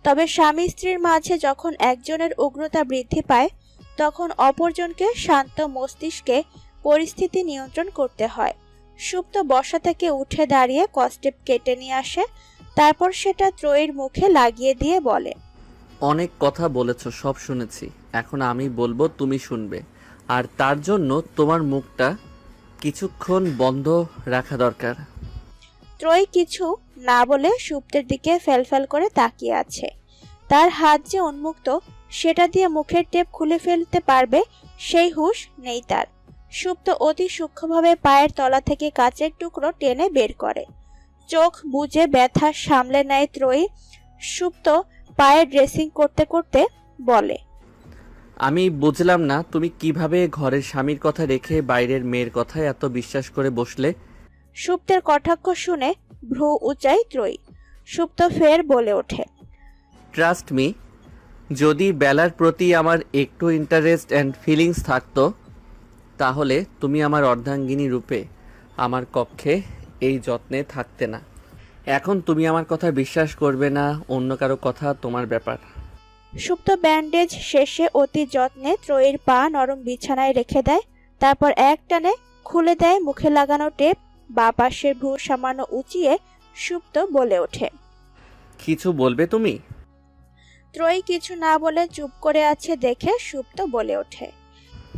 তবে স্বামী স্ত্রীর মাঝে যখন একজনের উগ্রতা বৃদ্ধি পায়, তখন অপরজনকে শান্ত মস্তিষ্কে পরিস্থিতি নিয়ন্ত্রণ করতে হয়। সুপ্ত বসা থেকে উঠে দাঁড়িয়ে কস্টেপ কেটে নিয়ে আসে। তারপর সেটা ত্রয়ীর মুখে লাগিয়ে দিয়ে বলে, অনেক কথা বলেছ, সব শুনেছি। এখন আমি বলবো, তুমি শুনবে। আর তার জন্য তোমার মুখটা কিছুক্ষণ বন্ধ রাখা দরকার। ত্রয়ী কিছু না বলে সুপ্তের দিকে ফেলফেল করে তাকিয়ে আছে। তার হাত যে উন্মুক্ত, সেটা দিয়ে মুখের টেপ খুলে ফেলতে পারবে সেই হুঁশ নেই তার। সুপ্ত অতি সূক্ষ্মভাবে পায়ের তলা থেকে কাচের টুকরো টেনে বের করে। চোখ বুজে ব্যথা সামলে নেয় ত্রয়ী। সুপ্ত পায়ের ড্রেসিং করতে করতে বলে, আমি বুঝলাম না, তুমি কিভাবে ঘরের স্বামীর কথা রেখে বাইরের মেয়ের কথায় এত বিশ্বাস করে বসলে? সুপ্তের কটাক্ষ শুনে ভ্রু উঁচাই ত্রয়ী। সুপ্ত ফের বলে ওঠে, ট্রাস্ট মি, যদি বেলার প্রতি আমার একটু ইন্টারেস্ট অ্যান্ড ফিলিংস থাকতো, তাহলে তুমি আমার অর্ধাঙ্গিনী রূপে আমার কক্ষে এই যত্নে থাকতে না। এখন তুমি আমার কথা বিশ্বাস করবে না, অন্য কারো কথা তোমার ব্যাপার। সুপ্ত ব্যান্ডেজ শেষে অতি যত্নে ত্রয়ীর পা নরম বিছানায় রেখে দেয়। তারপর এক টানে খুলে দেয় মুখে লাগানো টেপ। বা পাশের ভ্রু সামান্য উঁচিয়ে সুপ্ত বলে ওঠে, কিছু বলবে তুমি? ত্রয়ী কিছু না বলে চুপ করে আছে দেখে সুপ্ত বলে ওঠে,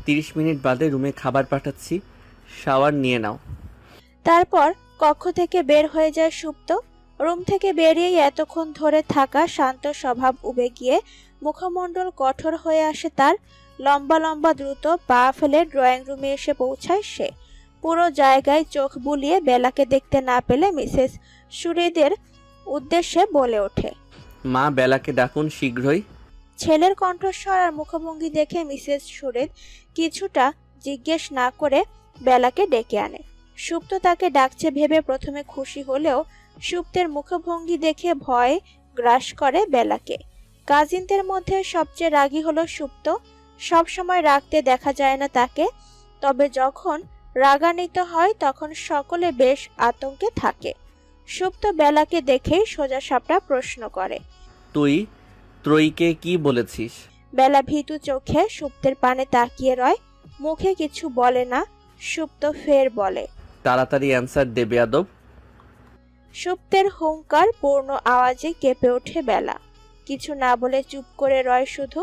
30 মিনিট বাদে রুমে খাবার পাঠাচ্ছি, শাওয়ার নিয়ে নাও। তারপর কক্ষ থেকে বের হয়ে যায় সুপ্ত। রুম থেকে বেরিয়েই এতক্ষণ ধরে থাকা শান্ত স্বভাব উবে গিয়ে মুখমণ্ডল কঠোর হয়ে আসে তার। লম্বা লম্বা দ্রুত পা ফেলে ড্রয়িং রুমে এসে পৌঁছায় সে। পুরো জায়গায় চোখ বুলিয়ে বেলাকে দেখতে না পেলে মিসেস সুরেদের উদ্দেশ্যে বলে ওঠে, মা, বেলাকে ডাকুন শীঘ্রই। ছেলের কণ্ঠস্বর আর মুখভঙ্গি দেখে মিসেস সুরেদ কিছুটা জিজ্ঞেস না করে বেলাকে ডেকে আনে। সুপ্ত তাকে ডাকছে ভেবে প্রথমে খুশি হলেও সুপ্তের মুখভঙ্গি দেখে ভয় গ্রাস করে বেলাকে। কাজিনদের মধ্যে সবচেয়ে রাগী হলো সুপ্ত। সবসময় রাগতে দেখা যায় না তাকে, তবে যখন রাগান্বিত হয় তখন সকলে বেশ আতঙ্কে থাকে। সুপ্ত বেলাকে দেখেই সোজাসাপটা প্রশ্ন করে, তুই ত্রয়ীকে কি বলেছিস? বেলা ভীতু চোখে সুপ্তের পানে তাকিয়ে রয়, মুখে কিছু বলে না। সুপ্ত ফের বলে, তাড়াতাড়ি অ্যান্সার দে বেয়াদব। সুপ্তের হুঙ্কার পূর্ণ আওয়াজে কেঁপে ওঠে বেলা। কিছু না বলে চুপ করে রয় শুধু।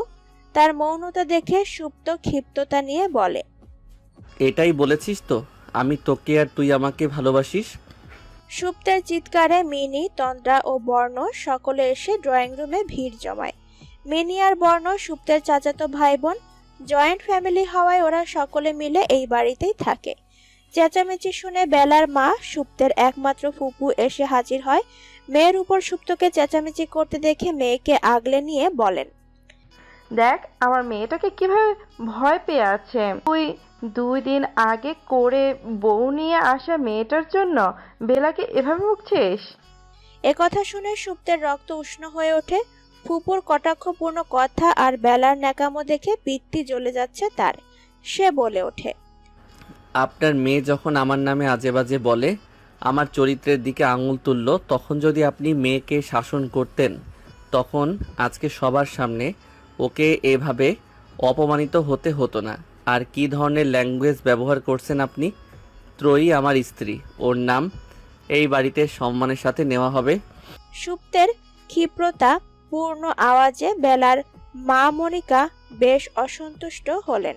তার মৌনতা দেখে সুপ্ত ক্ষিপ্ততা নিয়ে বলে, এটাই বলেছিস তো আমি তোকে আর তুই আমাকে ভালোবাসিস? সুপ্তের চিৎকারে মিনি, তন্দ্রা ও বর্ণ সকলে এসে ড্রয়িং রুমে ভিড় জমায়। মিনি আর বর্ণ সুপ্তের চাচাতো ভাই বোন। জয়েন্ট ফ্যামিলি হওয়ায় ওরা সকলে মিলে এই বাড়িতেই থাকে। চেঁচামেচি শুনে বেলার মা, সুপ্তের একমাত্র ফুপু এসে হাজির হয়। মেয়ের উপর সুপ্তকে চেঁচামেচি করতে দেখে মেয়েকে আগলে নিয়ে বলেন, দেখ আমার মেয়েটাকে কিভাবে ভয় পেয়ে আছে। তুই 2 দিন আগে করে বউ নিয়ে আসা মেয়েটার জন্য বেলাকে এভাবে বকছিস? একথা শুনে সুপ্তের রক্ত উষ্ণ হয়ে ওঠে। ফুপুর কটাক্ষপূর্ণ কথা আর বেলার ন্যাকামো দেখে পিত্তি জ্বলে যাচ্ছে তার। সে বলে ওঠে, আপনার মেয়ে যখন আমার নামে আজেবাজে বলে, আমার চরিত্রের দিকে আঙুল তুলল, তখন যদি আপনি মেয়েকে শাসন করতেন, তখন আজকে সবার সামনে ওকে এভাবে অপমানিত হতে হতো না। আর কি ধরনের ল্যাঙ্গুয়েজ ব্যবহার করছেন আপনি? ত্রয়ী আমার স্ত্রী, ওর নাম এই বাড়িতে সম্মানের সাথে নেওয়া হবে। সুপ্তের ক্ষিপ্রতা পূর্ণ আওয়াজে বেলার মা মনিকা বেশ অসন্তুষ্ট হলেন।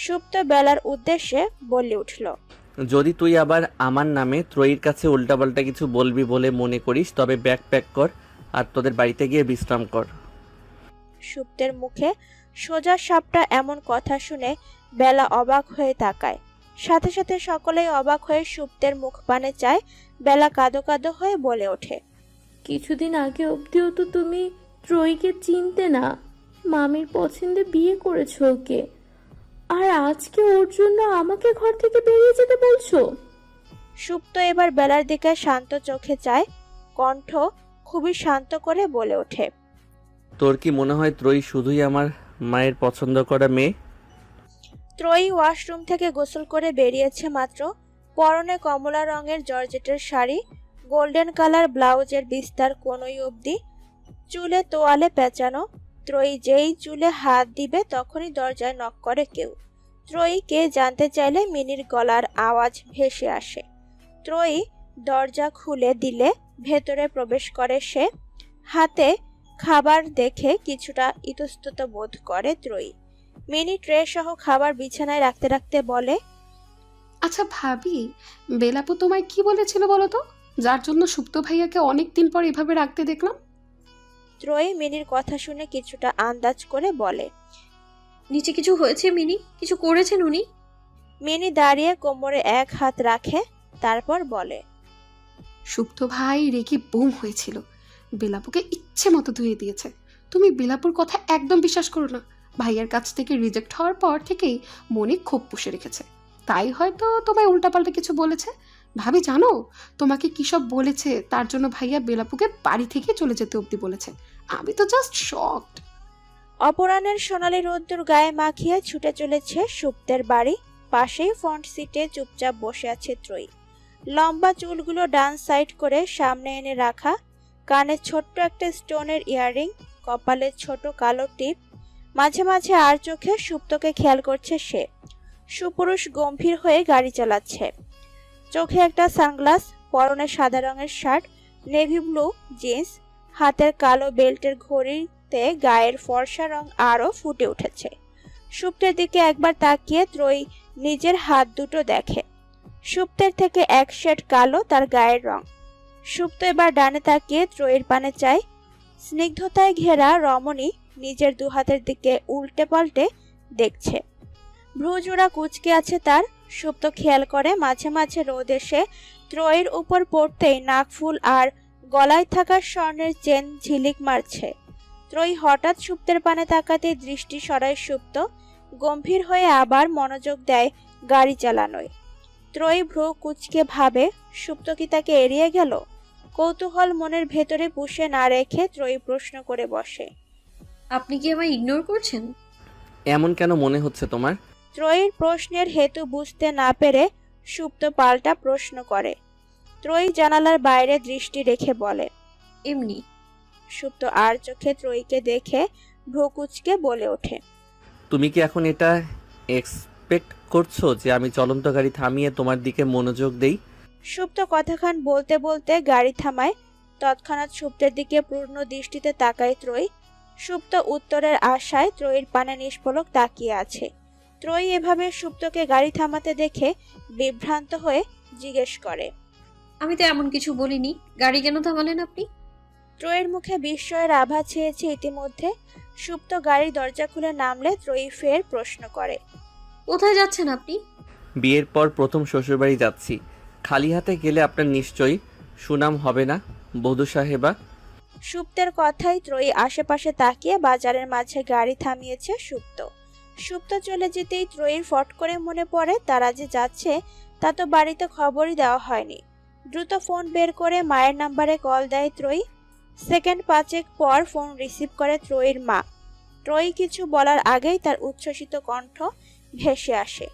সুপ্ত বেলার উদ্দেশ্যে বলে উঠল, যদি তুই আবার আমার নামে ত্রয়ীর কাছে উল্টাপাল্টা কিছু বলবি বলে মনে করিস, তবে ব্যাগ প্যাক কর আর তোদের বাড়িতে গিয়ে বিশ্রাম কর। সুপ্তের মুখে সোজা সাপটা এমন কথা শুনে বেলা অবাক হয়ে তাকায়। সাথে সাথে সকলেই অবাক হয়ে সুপ্তের মুখ পানে চায়। বেলা কাঁদো কাঁদো হয়ে বলে ওঠে, কিছুদিন আগে অবধিও তো তুমি ত্রয়ীকে চিনতে না, মামির পছন্দে বিয়ে করেছো ওকে, আর আজকে ওর জন্য আমাকে ঘর থেকে বেরিয়ে যেতে বলছো? সুপ্ত এবার বেলার দিকে শান্ত চোখে চায়, কণ্ঠ খুবই শান্ত করে বলে ওঠে, তোর কি মনে হয় ত্রয়ী শুধুই আমার মায়ের পছন্দ করা মেয়ে? ত্রয়ী ওয়াশরুম থেকে গোসল করে বেরিয়েছে মাত্র। পরনে কমলা রঙের জর্জেটের শাড়ি, গোল্ডেন কালার ব্লাউজের বিস্তার কোনই অবধি, চুলে তোয়ালে পেঁচানো। ত্রয়ী যেই চুলে হাত দিবে তখনই দরজায় নক করে কেউ। ত্রয়ী কে জানতে চাইলে মিনির গলার আওয়াজ ভেসে আসে। ত্রয়ী দরজা খুলে দিলে ভেতরে প্রবেশ করে সে। হাতে খাবার দেখে কিছুটা ইতস্তত বোধ করে ত্রয়ী। মিনি ট্রে সহ খাবার বিছানায় রাখতে রাখতে বলে, আচ্ছা ভাবি, বেলাপু তোমায় কি বলেছিল বলো তো, যার জন্য সুপ্ত ভাইয়াকে অনেকদিন পর এভাবে রাখতে দেখলাম? ত্রয়ী মিনির কথা শুনে কিছুটা আন্দাজ করে বলে, নিচে কিছু হয়েছে মিনি? কিছু করেছেন উনি? মিনি দাঁড়িয়ে কোমরে এক হাত রাখে, তারপর বলে, সুপ্ত ভাই রেগে বুম হয়েছিল, বেলাপুকে ইচ্ছে মতো ধুয়ে দিয়েছে। তুমি বেলাপুর কথা একদম বিশ্বাস করো না। ভাইয়ার কাছ থেকে রিজেক্ট হওয়ার পর থেকেই মনে ক্ষোভ পুষে রেখেছে, তাই হয়তো তোমায় উল্টাপাল্টা কিছু বলেছে। ভাবি জানো তোমাকে কি সব বলেছে? তার জন্য ভাইয়া বেলাপুকে বাড়ি থেকে চলে যেতে অবধি বলেছে। আমি তো জাস্ট শকড। অপরাহ্নের সোনালি রোদ্দুর গায়ে মাখিয়ে ছুটে চলেছে সুপ্তের বাড়ি। পাশেই ফ্রন্ট সিটে চুপচাপ বসে আছে ত্রয়ী। লম্বা চুলগুলো ডান সাইড করে সামনে এনে রাখা, কানে ছোট্ট একটা স্টোনের ইয়াররিং, কপালে ছোট কালো টিপ। মাঝে মাঝে আর চোখে সুপ্তকে খেয়াল করছে সে। সুপুরুষ গম্ভীর হয়ে গাড়ি চালাচ্ছে, চোখে একটা সানগ্লাস, পরনে সাদা রঙের শার্ট, নেভি ব্লু জিন্স, হাতের কালো বেল্টের ঘড়িতে গায়ের ফর্সা রং আরো ফুটে উঠেছে। সুপ্তের দিকে একবার তাকিয়ে ত্রয়ী নিজের হাত দুটো দেখে। সুপ্তের থেকে এক শেড কালো তার গায়ের রং। সুপ্ত এবার ডানে তাকিয়ে ত্রয়ীর পানে চায়। স্নিগ্ধতায় ঘেরা রমণী নিজের দু হাতের দিকে উল্টে পাল্টে দেখছে। ভ্রুজোড়া কুঁচকে আছে তার। সুপ্ত খেয়াল করে মাঝে মাঝে রোদ এসে ত্রয়ীর উপর পড়তেই নাকফুল আর গলায় থাকা স্বর্ণের চেন ঝিলিক মারছে। ত্রয়ী হঠাৎ সুপ্তের পানে তাকাতে দৃষ্টি সরায় সুপ্ত, গম্ভীর হয়ে আবার মনোযোগ দেয় গাড়ি চালানোয়। ত্রয়ী ভ্রু কুঁচকে ভাবে সুপ্ত কি তাকে এড়িয়ে গেল? কৌতূহল মনের ভেতরে পুষে না রেখে ত্রয়ী প্রশ্ন করে বসে, আপনি কি আমায় ইগনোর করছেন? এমন কেন মনে হচ্ছে তোমার? ত্রয়ীর প্রশ্নের হেতু বুঝতে না পেরে সুপ্ত পাল্টা প্রশ্ন করে। ত্রয়ী জানালার বাইরে দৃষ্টি রেখে বলে, এমনি। সুপ্ত আর চোখে ত্রয়ীকে দেখে ভ্রু কুঁচকে বলে ওঠে, তুমি কি এখন এটা এক্সপেক্ট করছো যে আমি চলন্ত গাড়ি থামিয়ে তোমার দিকে মনোযোগ দেই? সুপ্ত কথাখান বলতে বলতে গাড়ি থামায়। তৎক্ষণাৎ সুপ্তের দিকে পূর্ণ দৃষ্টিতে তাকায় ত্রয়ী। সুপ্ত উত্তরের আশায় ত্রয়ীর পানে নিষ্পলক তাকিয়ে আছে। ত্রয়ী এভাবে সুপ্তকে গাড়ি থামাতে দেখে বিভ্রান্ত হয়ে জিজ্ঞেস করে, আমি তো এমন কিছু বলিনি, গাড়ি কেন থামালেন আপনি? ত্রয়ীর মুখে বিস্ময়ের আভা ছেয়েছে ইতিমধ্যে। সুপ্ত গাড়ির দরজা খুলে নামলে ত্রয়ী ফের প্রশ্ন করে, কোথায় যাচ্ছেন আপনি? বিয়ের পর প্রথম শ্বশুরবাড়ি যাচ্ছি। খালি হাতে গেলে আপনার নিশ্চয়ই সুনাম হবে না বধূ সাহেবা। সুপ্তের কথাই ত্রয়ী আশেপাশে তাকিয়ে বাজারের মাঝে গাড়ি থামিয়েছে সুপ্ত। সুপ্ত চলে যেতেই ত্রয়ীর ফট করে মনে পড়ে তারা যে যাচ্ছে তা তো বাড়িতে খবরই দেওয়া হয়নি। দ্রুত ফোন বের করে মায়ের নাম্বারে কল দেয় ত্রয়ী। সেকেন্ড 5 পর ফোন রিসিভ করে ত্রয়ীর মা। ত্রয়ী কিছু বলার আগেই তার উচ্ছ্বসিত কণ্ঠ ভেসে আসে,